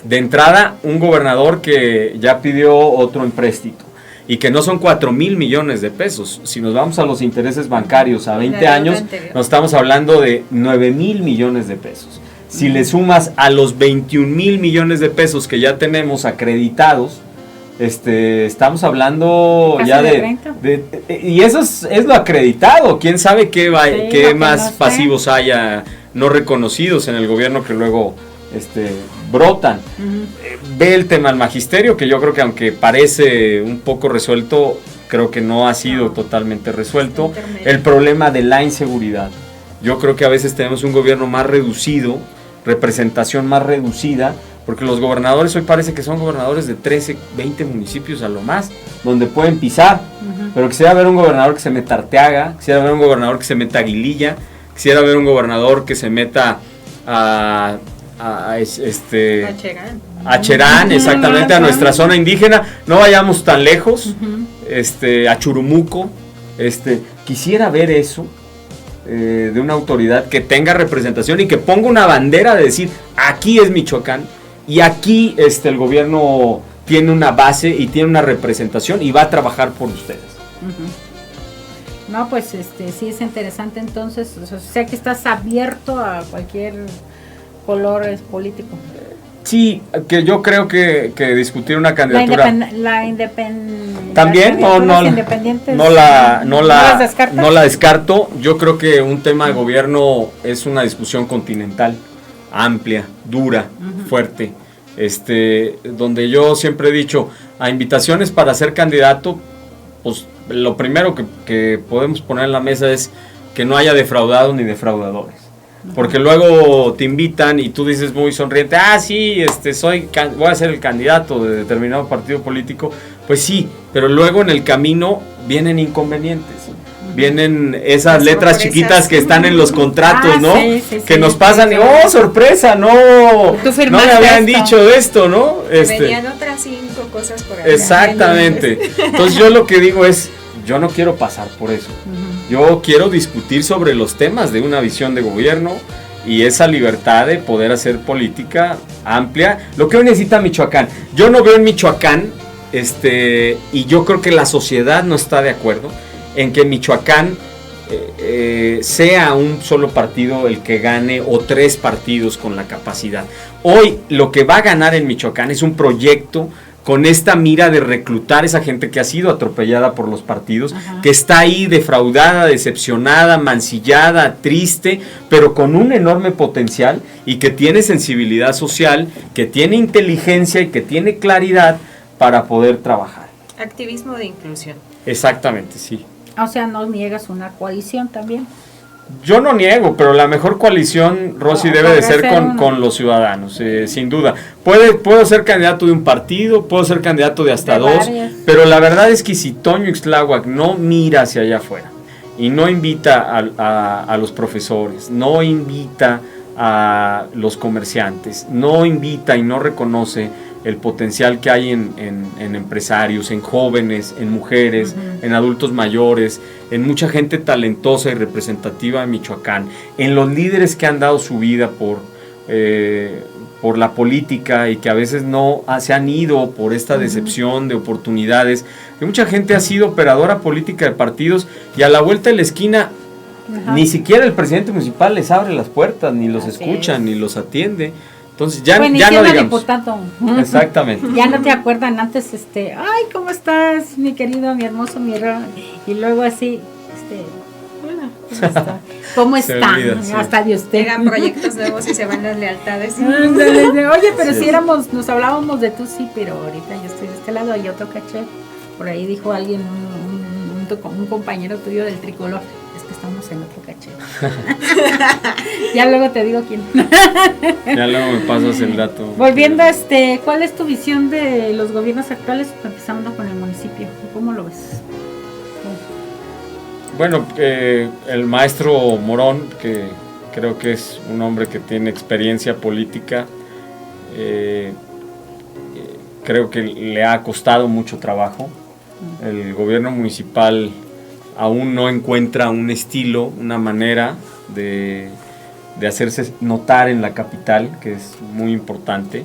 De entrada, un gobernador que ya pidió otro empréstito y que no son 4,000 millones de pesos. Si nos vamos a los intereses bancarios a 20 años, nos estamos hablando de 9,000 millones de pesos. Si le sumas a los 21,000 millones de pesos que ya tenemos acreditados, estamos hablando casi ya y eso es lo acreditado. Quién sabe qué más pasivos haya no reconocidos en el gobierno que luego brotan. Ve el tema del magisterio, que yo creo que aunque parece un poco resuelto, creo que no ha sido totalmente resuelto. El problema de la inseguridad. Yo creo que a veces tenemos un gobierno más reducido, representación más reducida, porque los gobernadores hoy parece que son gobernadores de 13, 20 municipios a lo más, donde pueden pisar, pero quisiera ver un gobernador que se meta a Arteaga, quisiera ver un gobernador que se meta a Aguililla, quisiera ver un gobernador que se meta a Cherán, exactamente, a nuestra zona indígena, no vayamos tan lejos, a Churumuco, quisiera ver eso de una autoridad que tenga representación y que ponga una bandera de decir, aquí es Michoacán y aquí el gobierno tiene una base y tiene una representación y va a trabajar por ustedes. No, pues sí es interesante entonces, o sea que estás abierto a cualquier color político. Sí, que yo creo que discutir una candidatura la independencia también no la descarto. Yo creo que un tema de gobierno es una discusión continental, amplia, dura, fuerte, donde yo siempre he dicho, a invitaciones para ser candidato, pues lo primero que podemos poner en la mesa es que no haya defraudados ni defraudadores. Porque luego te invitan y tú dices muy sonriente, sí, voy a ser el candidato de determinado partido político. Pues sí, pero luego en el camino vienen inconvenientes, vienen esas letras chiquitas que están en los contratos, ¿no? Que nos pasan, sorpresa, no me habían dicho de esto, ¿no? Venían otras 5 cosas por ahí. Exactamente. Entonces yo lo que digo es, yo no quiero pasar por eso. Yo quiero discutir sobre los temas de una visión de gobierno y esa libertad de poder hacer política amplia. Lo que hoy necesita Michoacán. Yo no veo en Michoacán, y yo creo que la sociedad no está de acuerdo en que Michoacán sea un solo partido el que gane o 3 partidos con la capacidad. Hoy lo que va a ganar en Michoacán es un proyecto con esta mira de reclutar esa gente que ha sido atropellada por los partidos, que está ahí defraudada, decepcionada, mancillada, triste, pero con un enorme potencial y que tiene sensibilidad social, que tiene inteligencia y que tiene claridad para poder trabajar. Activismo de inclusión. Exactamente, sí. O sea, ¿no niegas una coalición también? Yo no niego, pero la mejor coalición, Rosy, debe de ser con los ciudadanos, sin duda. Puedo ser candidato de un partido, puedo ser candidato de hasta dos, pero la verdad es que si Toño Ixtláhuac no mira hacia allá afuera y no invita a los profesores, no invita a los comerciantes, no invita y no reconoce el potencial que hay en empresarios, en jóvenes, en mujeres, en adultos mayores, en mucha gente talentosa y representativa de Michoacán, en los líderes que han dado su vida por la política y que a veces no se han ido por esta decepción de oportunidades, que mucha gente ha sido operadora política de partidos y a la vuelta de la esquina ni siquiera el presidente municipal les abre las puertas, ni los escucha, ni los atiende. Entonces ya no digamos. Diputado. Exactamente. Ya no te acuerdan antes, ay, ¿cómo estás, mi querido, mi hermoso, mi rey? Y luego así, hola, ¿cómo está? ¿Cómo está? Sí. Hasta de usted. Llegan proyectos nuevos y se van las lealtades. Oye, pero Sí. si nos hablábamos de tú, sí, pero ahorita yo estoy de este lado y otro caché. Por ahí dijo alguien, un compañero tuyo del tricolor, es que estamos en otro caché. Ya luego te digo quién. Ya luego me pasas el dato. Volviendo, ¿cuál es tu visión de los gobiernos actuales, empezando con el municipio? ¿Cómo lo ves? Bueno, el maestro Morón, que creo que es un hombre que tiene experiencia política, creo que le ha costado mucho trabajo. El gobierno municipal aún no encuentra un estilo, una manera de hacerse notar en la capital, que es muy importante,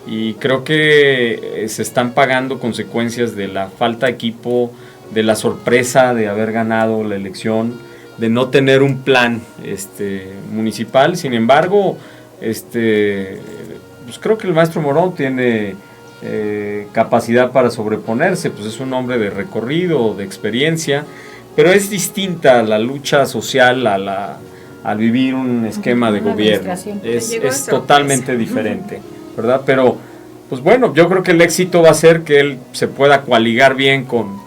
y creo que se están pagando consecuencias de la falta de equipo, de la sorpresa de haber ganado la elección, de no tener un plan municipal. Sin embargo, pues creo que el maestro Morón tiene capacidad para sobreponerse, pues es un hombre de recorrido, de experiencia, pero es distinta la lucha social al vivir un esquema de gobierno. Es totalmente diferente, ¿verdad? Pero, pues bueno, yo creo que el éxito va a ser que él se pueda coaligar bien con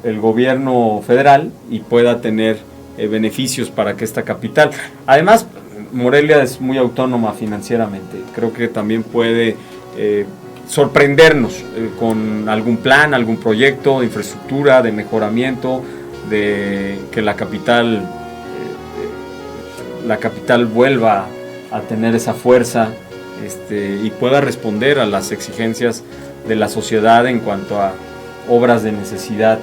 el gobierno federal y pueda tener beneficios para que esta capital. Además, Morelia es muy autónoma financieramente. Creo que también puede sorprendernos con algún plan, algún proyecto de infraestructura, de mejoramiento, de que la capital vuelva a tener esa fuerza y pueda responder a las exigencias de la sociedad en cuanto a obras de necesidad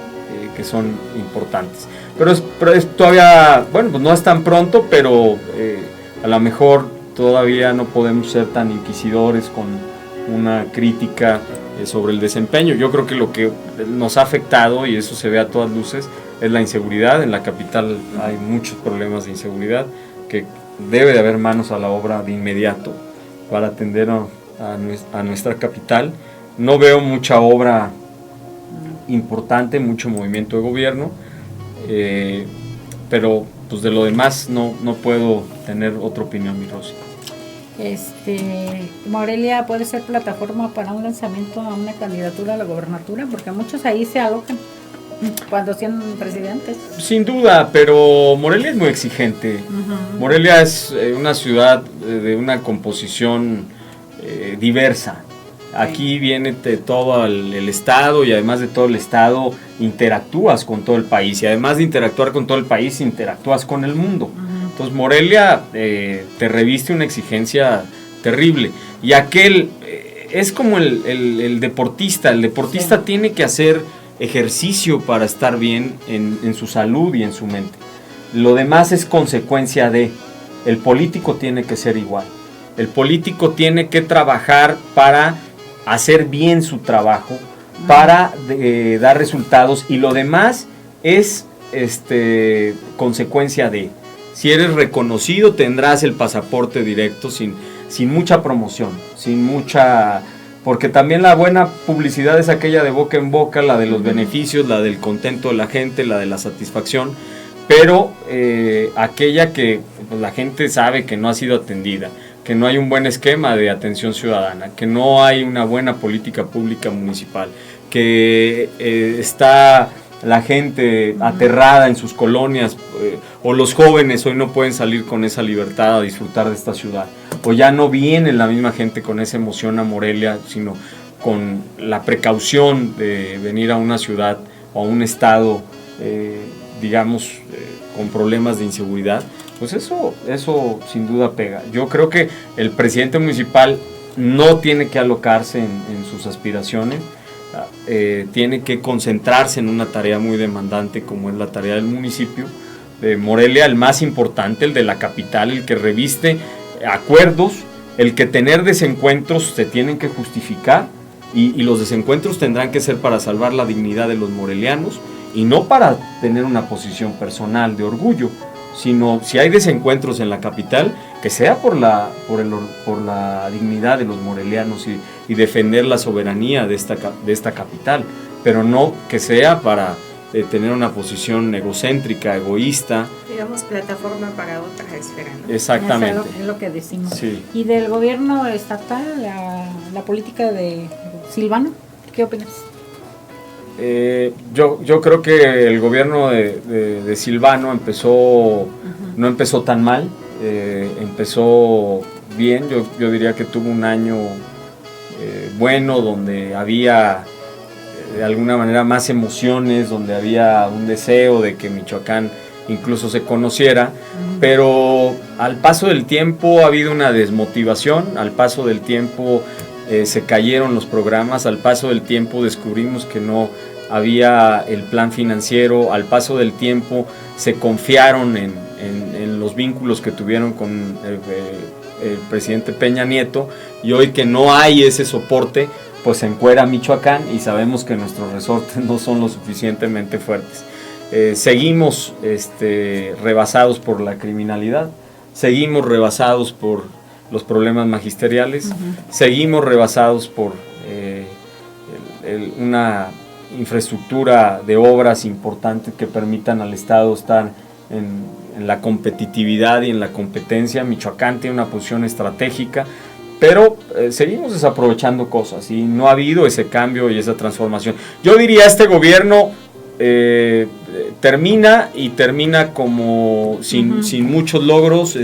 que son importantes. Pero es todavía, bueno, pues no es tan pronto, pero a lo mejor todavía no podemos ser tan inquisidores con una crítica sobre el desempeño. Yo creo que lo que nos ha afectado, y eso se ve a todas luces, es la inseguridad. En la capital hay muchos problemas de inseguridad, que debe de haber manos a la obra de inmediato para atender a nuestra capital. No veo mucha obra importante, mucho movimiento de gobierno, pero pues de lo demás no puedo tener otra opinión, mi Rosy. Morelia puede ser plataforma para un lanzamiento a una candidatura a la gobernatura, porque muchos ahí se alojan cuando siendo presidentes. Sin duda, pero Morelia es muy exigente. Morelia es una ciudad de una composición diversa. Aquí viene de todo el estado, y además de todo el estado interactúas con todo el país, y además de interactuar con todo el país interactúas con el mundo. Entonces Morelia te reviste una exigencia terrible, y es como el deportista. El deportista tiene que hacer ejercicio para estar bien en su salud y en su mente. Lo demás es consecuencia de. El político tiene que ser igual. El político tiene que trabajar para hacer bien su trabajo, para dar resultados, y lo demás es consecuencia de. Si eres reconocido, tendrás el pasaporte directo sin mucha promoción, porque también la buena publicidad es aquella de boca en boca, la de los beneficios, la del contento de la gente, la de la satisfacción, pero aquella que pues, la gente sabe que no ha sido atendida, que no hay un buen esquema de atención ciudadana, que no hay una buena política pública municipal, que está la gente aterrada en sus colonias, o los jóvenes hoy no pueden salir con esa libertad a disfrutar de esta ciudad, o ya no viene la misma gente con esa emoción a Morelia, sino con la precaución de venir a una ciudad o a un estado, digamos, con problemas de inseguridad. Pues eso sin duda pega. Yo creo que el presidente municipal no tiene que alocarse en sus aspiraciones, tiene que concentrarse en una tarea muy demandante como es la tarea del municipio de Morelia, el más importante, el de la capital, el que reviste acuerdos, el que tener desencuentros se tienen que justificar y los desencuentros tendrán que ser para salvar la dignidad de los morelianos y no para tener una posición personal de orgullo, sino si hay desencuentros en la capital, que sea por la dignidad de los morelianos y defender la soberanía de esta capital, pero no que sea para tener una posición egocéntrica, egoísta. Digamos, plataforma para otra esfera, ¿no? Exactamente. Es lo que decimos. Sí. Y del gobierno estatal, la política de Silvano, ¿qué opinas? Yo creo que el gobierno de Silvano no empezó tan mal, empezó bien. Yo diría que tuvo un año bueno, donde había de alguna manera más emociones, donde había un deseo de que Michoacán incluso se conociera, pero al paso del tiempo ha habido una desmotivación, al paso del tiempo se cayeron los programas, al paso del tiempo descubrimos que no había el plan financiero, al paso del tiempo se confiaron en los vínculos que tuvieron con el presidente Peña Nieto, y hoy que no hay ese soporte, pues se encuera Michoacán y sabemos que nuestros resortes no son lo suficientemente fuertes. Seguimos rebasados por la criminalidad, seguimos rebasados por los problemas magisteriales, seguimos rebasados por una infraestructura de obras importantes que permitan al Estado estar en la competitividad y en la competencia. Michoacán tiene una posición estratégica, pero seguimos desaprovechando cosas y no ha habido ese cambio y esa transformación. Yo diría, este gobierno termina como sin muchos logros,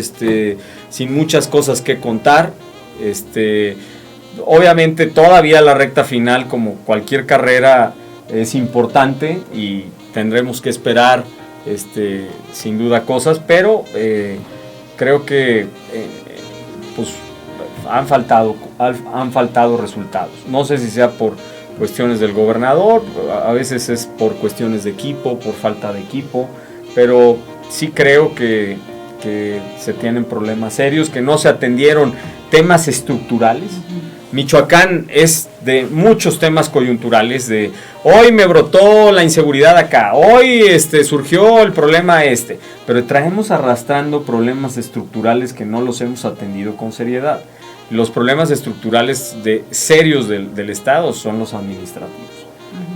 sin muchas cosas que contar. Obviamente todavía la recta final, como cualquier carrera, es importante y tendremos que esperar sin duda cosas, pero creo que pues han faltado resultados. No sé si sea por cuestiones del gobernador, a veces es por cuestiones de equipo, por falta de equipo, pero sí creo que se tienen problemas serios, que no se atendieron temas estructurales. Michoacán es de muchos temas coyunturales, de hoy me brotó la inseguridad acá, hoy surgió el problema pero traemos arrastrando problemas estructurales que no los hemos atendido con seriedad. Los problemas estructurales serios del Estado son los administrativos.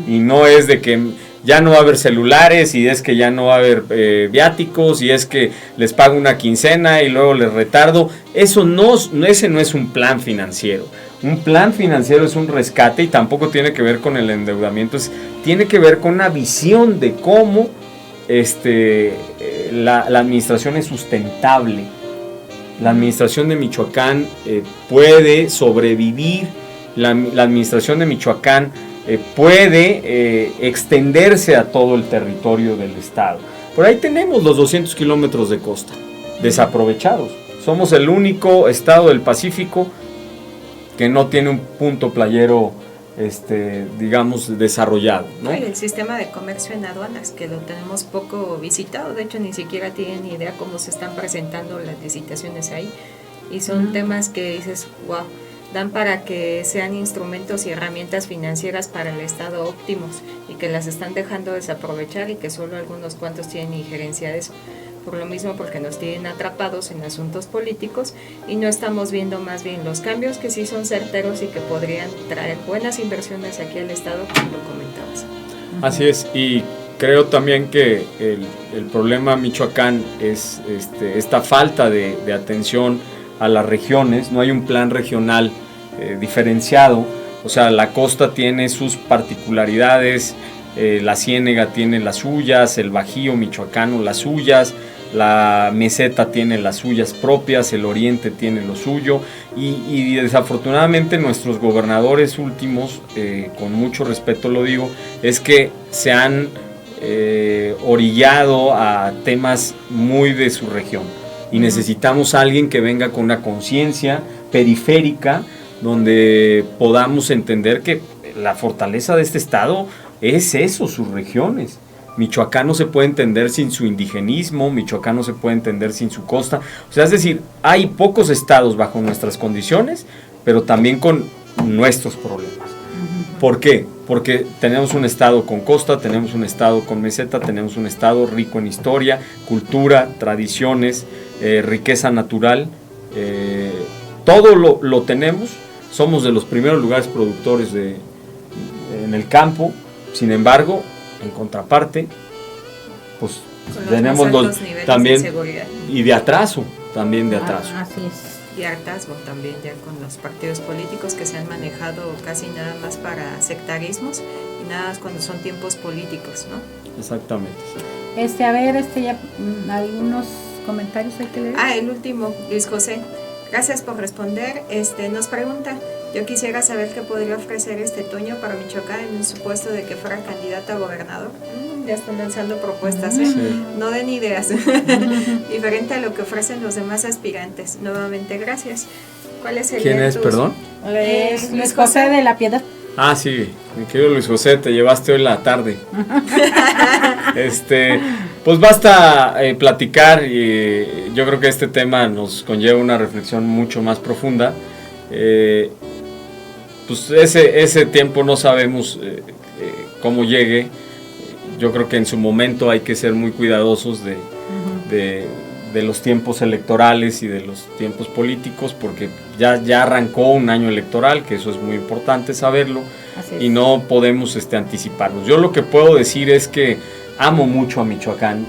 Y no es de que ya no va a haber celulares, y es que ya no va a haber viáticos, y es que les pago una quincena y luego les retardo. Ese no es un plan financiero. Un plan financiero es un rescate y tampoco tiene que ver con el endeudamiento, tiene que ver con una visión de cómo la administración es sustentable. La administración de Michoacán puede sobrevivir, la administración de Michoacán puede extenderse a todo el territorio del estado. Por ahí tenemos los 200 kilómetros de costa desaprovechados. Somos el único estado del Pacífico que no tiene un punto playero, digamos, desarrollado, ¿no? El sistema de comercio en aduanas, que lo tenemos poco visitado, de hecho ni siquiera tienen ni idea cómo se están presentando las licitaciones ahí, y son temas que dices, wow, dan para que sean instrumentos y herramientas financieras para el Estado óptimos, y que las están dejando desaprovechar, y que solo algunos cuantos tienen injerencia de eso. Por lo mismo, porque nos tienen atrapados en asuntos políticos y no estamos viendo más bien los cambios que sí son certeros y que podrían traer buenas inversiones aquí al Estado, como lo comentabas. Así es, y creo también que el problema Michoacán es esta falta de atención a las regiones, no hay un plan regional diferenciado, o sea, la costa tiene sus particularidades, la Ciénega tiene las suyas, el Bajío michoacano las suyas, la meseta tiene las suyas propias, el oriente tiene lo suyo, y desafortunadamente nuestros gobernadores últimos, con mucho respeto lo digo, es que se han orillado a temas muy de su región, y necesitamos a alguien que venga con una conciencia periférica, donde podamos entender que la fortaleza de este estado es eso, sus regiones. Michoacán no se puede entender sin su indigenismo, Michoacán no se puede entender sin su costa, o sea, es decir, hay pocos estados bajo nuestras condiciones, pero también con nuestros problemas. ¿Por qué? Porque tenemos un estado con costa, tenemos un estado con meseta, tenemos un estado rico en historia, cultura, tradiciones, riqueza natural, todo lo tenemos, somos de los primeros lugares productores en el campo, sin embargo, en contraparte, pues tenemos también y de atraso, también de atraso. Así es. Y hartazgo también ya con los partidos políticos que se han manejado casi nada más para sectarismos y nada más cuando son tiempos políticos, ¿no? Exactamente. A ver, ya algunos comentarios hay que leer. El último, Luis José. Gracias por responder. Nos pregunta, yo quisiera saber qué podría ofrecer Toño para Michoacán en un supuesto de que fuera candidato a gobernador. Ya están lanzando propuestas, ¿eh? Sí. No den ideas. Diferente a lo que ofrecen los demás aspirantes. Nuevamente, gracias. ¿Cuál es el ¿Quién es, perdón? Es Luis José de la Piedad. Sí, mi querido Luis José, te llevaste hoy la tarde. Pues basta platicar, y yo creo que este tema nos conlleva una reflexión mucho más profunda. Pues ese tiempo no sabemos cómo llegue. Yo creo que en su momento hay que ser muy cuidadosos de los tiempos electorales y de los tiempos políticos, porque ya arrancó un año electoral, que eso es muy importante saberlo, y no podemos anticiparnos. Yo lo que puedo decir es que amo mucho a Michoacán,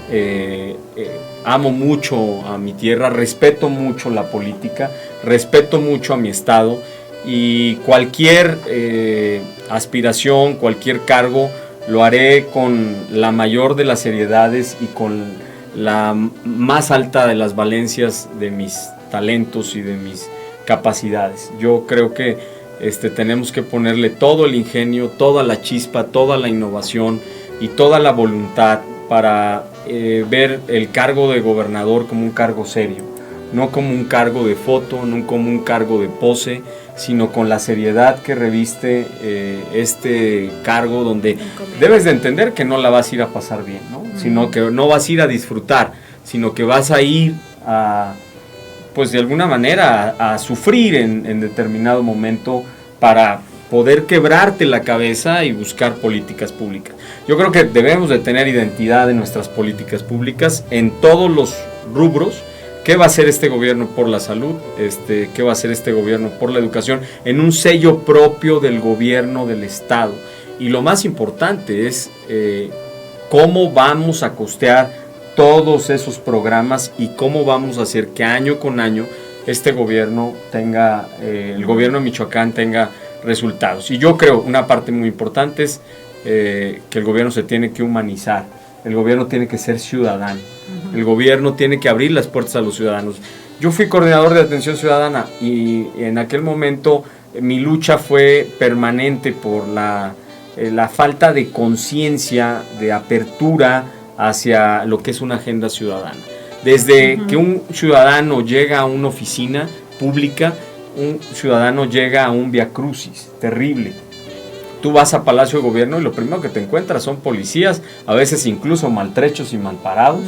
amo mucho a mi tierra, respeto mucho la política, respeto mucho a mi estado, y cualquier aspiración, cualquier cargo, lo haré con la mayor de las seriedades y con la más alta de las valencias de mis talentos y de mis capacidades. Yo creo que tenemos que ponerle todo el ingenio, toda la chispa, toda la innovación y toda la voluntad para ver el cargo de gobernador como un cargo serio, no como un cargo de foto, no como un cargo de pose, sino con la seriedad que reviste este cargo, donde debes de entender que no la vas a ir a pasar bien, ¿no? Sino que no vas a ir a disfrutar, sino que vas a ir a, pues de alguna manera, a sufrir en determinado momento para poder quebrarte la cabeza y buscar políticas públicas. Yo creo que debemos de tener identidad en nuestras políticas públicas en todos los rubros. ¿Qué va a hacer este gobierno por la salud? ¿Qué va a hacer este gobierno por la educación? En un sello propio del gobierno del estado. Y lo más importante es cómo vamos a costear todos esos programas y cómo vamos a hacer que año con año este gobierno tenga, el gobierno de Michoacán tenga resultados. Y yo creo, una parte muy importante es que el gobierno se tiene que humanizar, el gobierno tiene que ser ciudadano, el gobierno tiene que abrir las puertas a los ciudadanos. Yo fui coordinador de atención ciudadana y en aquel momento mi lucha fue permanente por la falta de conciencia, de apertura hacia lo que es una agenda ciudadana. Desde que un ciudadano llega a una oficina pública, un ciudadano llega a un viacrucis terrible. Tú vas a Palacio de Gobierno y lo primero que te encuentras son policías, a veces incluso maltrechos y malparados.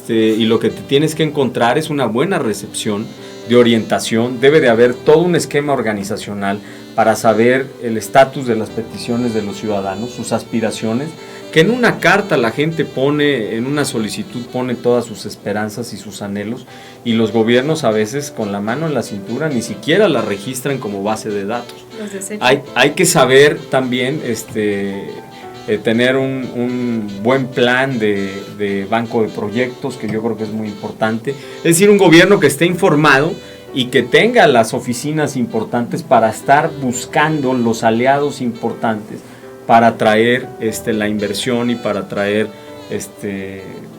Y lo que te tienes que encontrar es una buena recepción de orientación. Debe de haber todo un esquema organizacional para saber el estatus de las peticiones de los ciudadanos, sus aspiraciones, que en una carta la gente pone, en una solicitud pone todas sus esperanzas y sus anhelos, y los gobiernos a veces con la mano en la cintura ni siquiera la registran como base de datos. Hay que saber también tener un buen plan de banco de proyectos, que yo creo que es muy importante. Es decir, un gobierno que esté informado y que tenga las oficinas importantes para estar buscando los aliados importantes para atraer la inversión y para atraer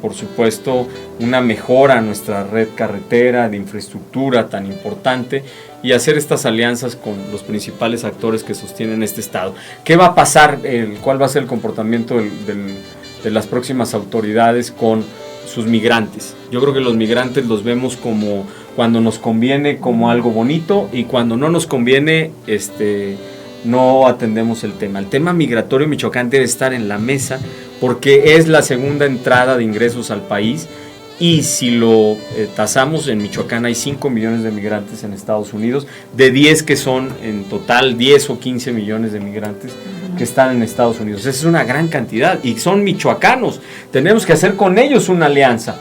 por supuesto una mejora a nuestra red carretera de infraestructura tan importante y hacer estas alianzas con los principales actores que sostienen este estado. ¿Qué va a pasar? ¿Cuál va a ser el comportamiento de las próximas autoridades con sus migrantes? Yo creo que los migrantes los vemos como cuando nos conviene como algo bonito y cuando no nos conviene no atendemos el tema. El tema migratorio en Michoacán debe estar en la mesa porque es la segunda entrada de ingresos al país y si lo tasamos, en Michoacán hay 5 millones de migrantes en Estados Unidos, de 10 que son en total 10 o 15 millones de migrantes que están en Estados Unidos. Esa es una gran cantidad y son michoacanos. Tenemos que hacer con ellos una alianza.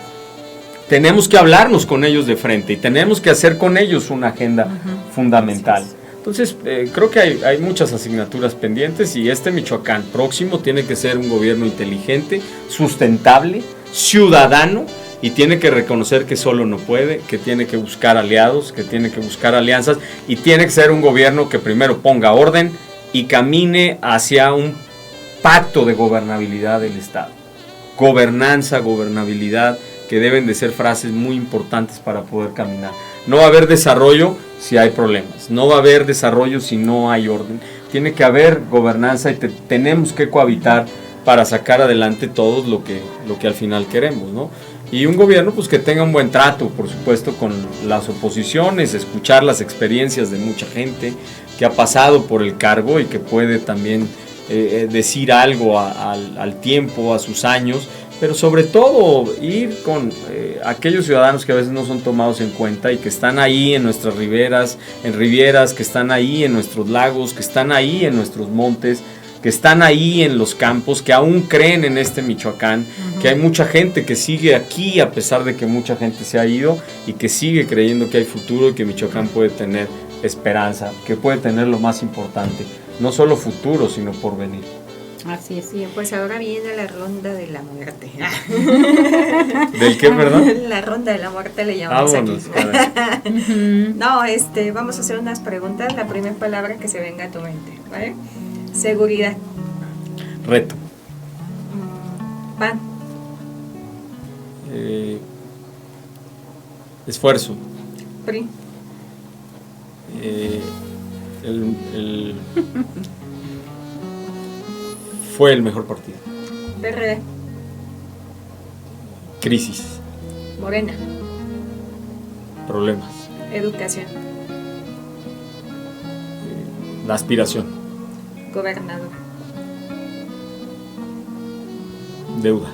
Tenemos que hablarnos con ellos de frente y tenemos que hacer con ellos una agenda fundamental. Entonces, creo que hay muchas asignaturas pendientes y Michoacán próximo tiene que ser un gobierno inteligente, sustentable, ciudadano y tiene que reconocer que solo no puede, que tiene que buscar aliados, que tiene que buscar alianzas y tiene que ser un gobierno que primero ponga orden y camine hacia un pacto de gobernabilidad del Estado. Gobernanza, gobernabilidad, que deben de ser frases muy importantes para poder caminar. No va a haber desarrollo si hay problemas, no va a haber desarrollo si no hay orden. Tiene que haber gobernanza y tenemos que cohabitar para sacar adelante todo lo que al final queremos, ¿no? Y un gobierno pues que tenga un buen trato, por supuesto, con las oposiciones, escuchar las experiencias de mucha gente que ha pasado por el cargo y que puede también decir algo al tiempo, a sus años, pero sobre todo ir con aquellos ciudadanos que a veces no son tomados en cuenta y que están ahí en nuestras rivieras, que están ahí en nuestros lagos, que están ahí en nuestros montes, que están ahí en los campos, que aún creen en Michoacán, que hay mucha gente que sigue aquí a pesar de que mucha gente se ha ido y que sigue creyendo que hay futuro y que Michoacán puede tener esperanza, que puede tener lo más importante, no solo futuro, sino porvenir. Así es. Bien, pues ahora viene la ronda de la muerte. ¿Del qué, perdón? La ronda de la muerte le llamamos aquí. No, vamos a hacer unas preguntas. La primera palabra que se venga a tu mente, ¿vale? Seguridad. Reto. Pan. Esfuerzo. PRI. Fue el mejor partido. PRD. Crisis. Morena. Problemas. Educación. La aspiración. Gobernador. Deuda.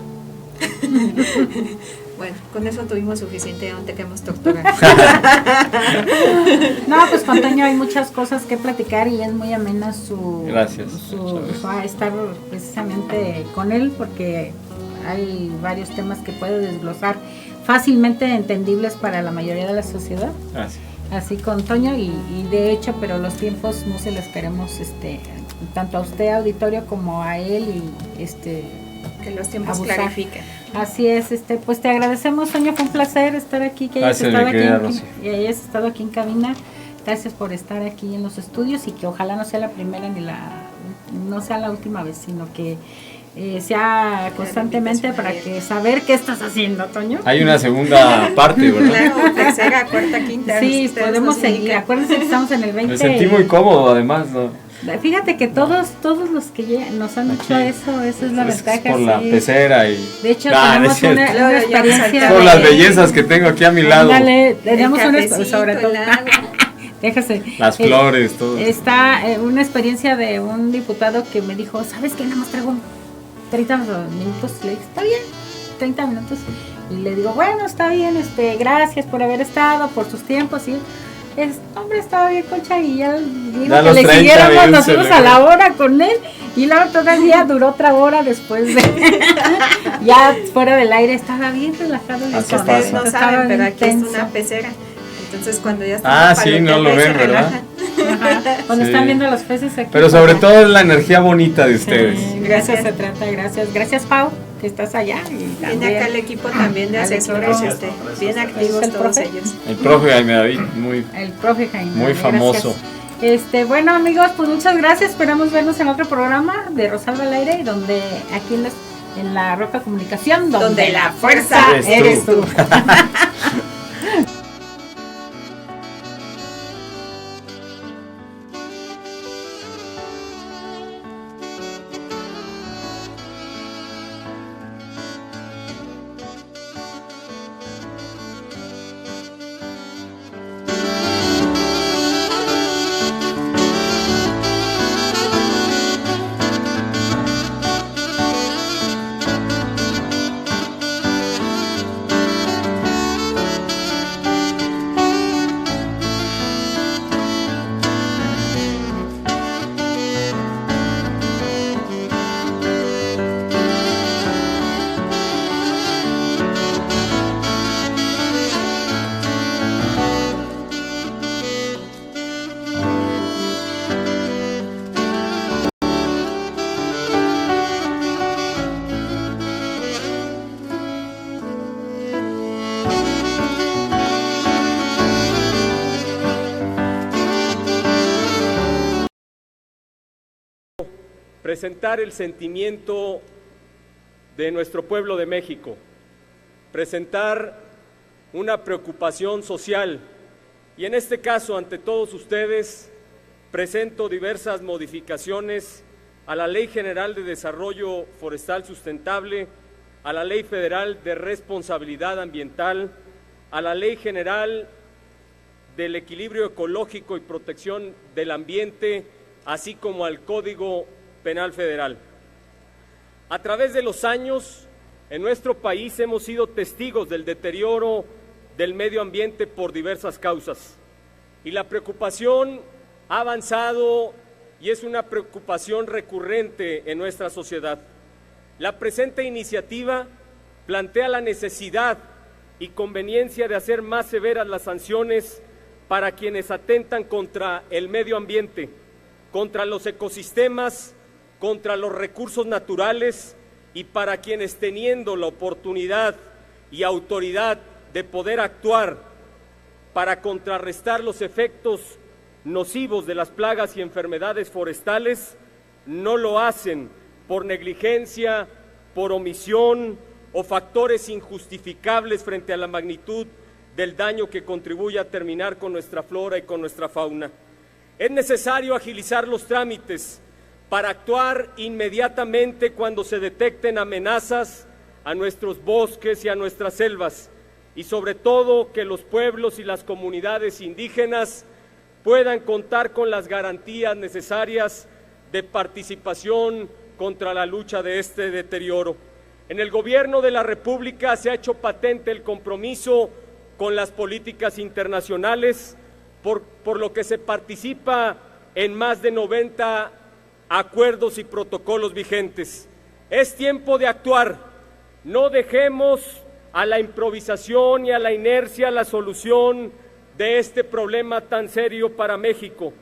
Bueno, con eso tuvimos suficiente, aún te queremos torturar. No, pues con Toño hay muchas cosas que platicar y es muy amena Gracias. Estar precisamente con él porque hay varios temas que puede desglosar fácilmente entendibles para la mayoría de la sociedad. Gracias. Así con Toño y de hecho, pero los tiempos no se les queremos tanto a usted, auditorio, como a él y que los tiempos clarifiquen. Así es, pues te agradecemos, Toño, fue un placer estar aquí, que hayas estado aquí en cabina. Gracias por estar aquí en los estudios y que ojalá no sea la primera no sea la última vez, sino que sea constantemente para que saber qué estás haciendo, Toño. Hay una segunda parte, ¿verdad? Claro, tercera, cuarta, quinta. Sí, podemos seguir. Acuérdense que estamos en el 20. Me sentí muy cómodo, además, ¿no? Fíjate que todos los que nos han dicho eso es la ventaja. Por la pecera y... De hecho, tenemos una experiencia. Son las bellezas que tengo aquí a mi lado. Tenemos sobre todo. Déjase. Las flores, todo. Está una experiencia de un diputado que me dijo, ¿sabes qué? Nada más traigo 30 minutos. Le dije, está bien, 30 minutos. Y le digo, bueno, está bien, gracias por haber estado, por sus tiempos. Y hombre, estaba bien, Concha, y ya digo que le siguiéramos nosotros a la hora con él, y luego todavía duró otra hora después de ya fuera del aire, estaba bien relajado. Ustedes no saben, pero aquí es una pecera, entonces cuando ya está sí, no lo ven, ¿verdad? Cuando están viendo los peces aquí. Pero sobre todo es la energía bonita de ustedes. Gracias, se trata, gracias, Pau. que estás allá. Y tiene acá el equipo también de asesores, bien activos todos ellos. El profe Jaime David, muy famoso. Gracias. Bueno, amigos, pues muchas gracias. Esperamos vernos en otro programa de Rosalba al Aire, donde aquí en la Roca Comunicación, donde la fuerza eres tú. Presentar el sentimiento de nuestro pueblo de México, presentar una preocupación social y en este caso ante todos ustedes presento diversas modificaciones a la Ley General de Desarrollo Forestal Sustentable, a la Ley Federal de Responsabilidad Ambiental, a la Ley General del Equilibrio Ecológico y Protección del Ambiente, así como al Código Penal Federal. A través de los años, en nuestro país hemos sido testigos del deterioro del medio ambiente por diversas causas y la preocupación ha avanzado y es una preocupación recurrente en nuestra sociedad. La presente iniciativa plantea la necesidad y conveniencia de hacer más severas las sanciones para quienes atentan contra el medio ambiente, contra los ecosistemas, contra los recursos naturales y para quienes teniendo la oportunidad y autoridad de poder actuar para contrarrestar los efectos nocivos de las plagas y enfermedades forestales, no lo hacen por negligencia, por omisión o factores injustificables frente a la magnitud del daño que contribuye a terminar con nuestra flora y con nuestra fauna. Es necesario agilizar los trámites para actuar inmediatamente cuando se detecten amenazas a nuestros bosques y a nuestras selvas, y sobre todo que los pueblos y las comunidades indígenas puedan contar con las garantías necesarias de participación contra la lucha de este deterioro. En el Gobierno de la República se ha hecho patente el compromiso con las políticas internacionales, por lo que se participa en más de 90 acuerdos y protocolos vigentes. Es tiempo de actuar. No dejemos a la improvisación y a la inercia la solución de este problema tan serio para México,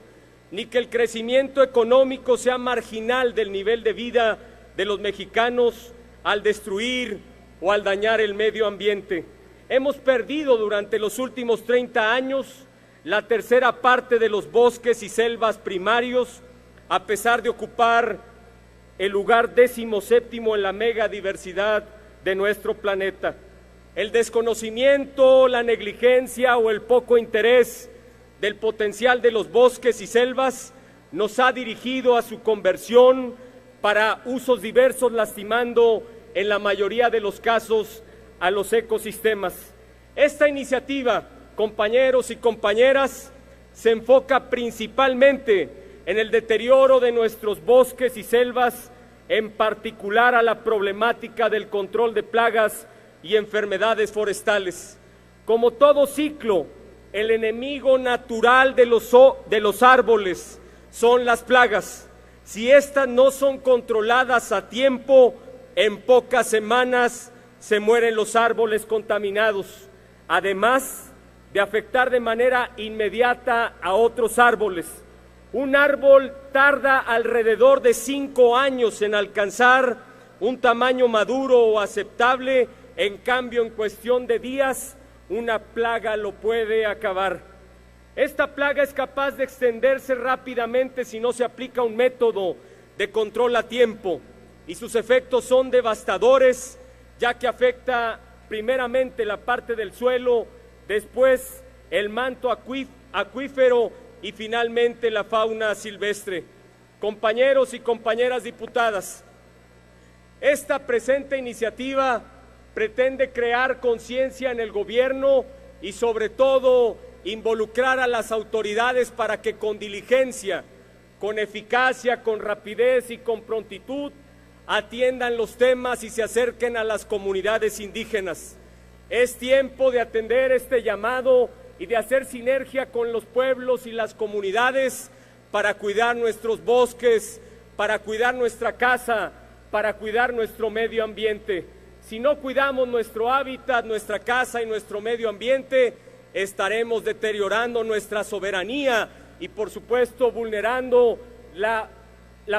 ni que el crecimiento económico sea marginal del nivel de vida de los mexicanos al destruir o al dañar el medio ambiente. Hemos perdido durante los últimos 30 años la tercera parte de los bosques y selvas primarios, a pesar de ocupar el lugar 17º en la megadiversidad de nuestro planeta. El desconocimiento, la negligencia o el poco interés del potencial de los bosques y selvas nos ha dirigido a su conversión para usos diversos, lastimando en la mayoría de los casos a los ecosistemas. Esta iniciativa, compañeros y compañeras, se enfoca principalmente en el deterioro de nuestros bosques y selvas, en particular a la problemática del control de plagas y enfermedades forestales. Como todo ciclo, el enemigo natural de los árboles son las plagas. Si estas no son controladas a tiempo, en pocas semanas se mueren los árboles contaminados, además de afectar de manera inmediata a otros árboles. Un árbol tarda alrededor de 5 años en alcanzar un tamaño maduro o aceptable, en cambio en cuestión de días una plaga lo puede acabar. Esta plaga es capaz de extenderse rápidamente si no se aplica un método de control a tiempo, y sus efectos son devastadores, ya que afecta primeramente la parte del suelo, después el manto acuífero y finalmente la fauna silvestre. Compañeros y compañeras diputadas, esta presente iniciativa pretende crear conciencia en el gobierno y sobre todo involucrar a las autoridades para que con diligencia, con eficacia, con rapidez y con prontitud atiendan los temas y se acerquen a las comunidades indígenas. Es tiempo de atender este llamado y de hacer sinergia con los pueblos y las comunidades para cuidar nuestros bosques, para cuidar nuestra casa, para cuidar nuestro medio ambiente. Si no cuidamos nuestro hábitat, nuestra casa y nuestro medio ambiente, estaremos deteriorando nuestra soberanía y, por supuesto, vulnerando la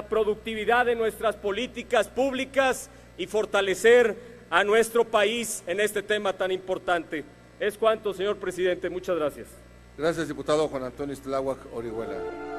productividad de nuestras políticas públicas y fortalecer a nuestro país en este tema tan importante. Es cuanto, señor presidente. Muchas gracias. Gracias, diputado Juan Antonio Istláhuac Orihuela.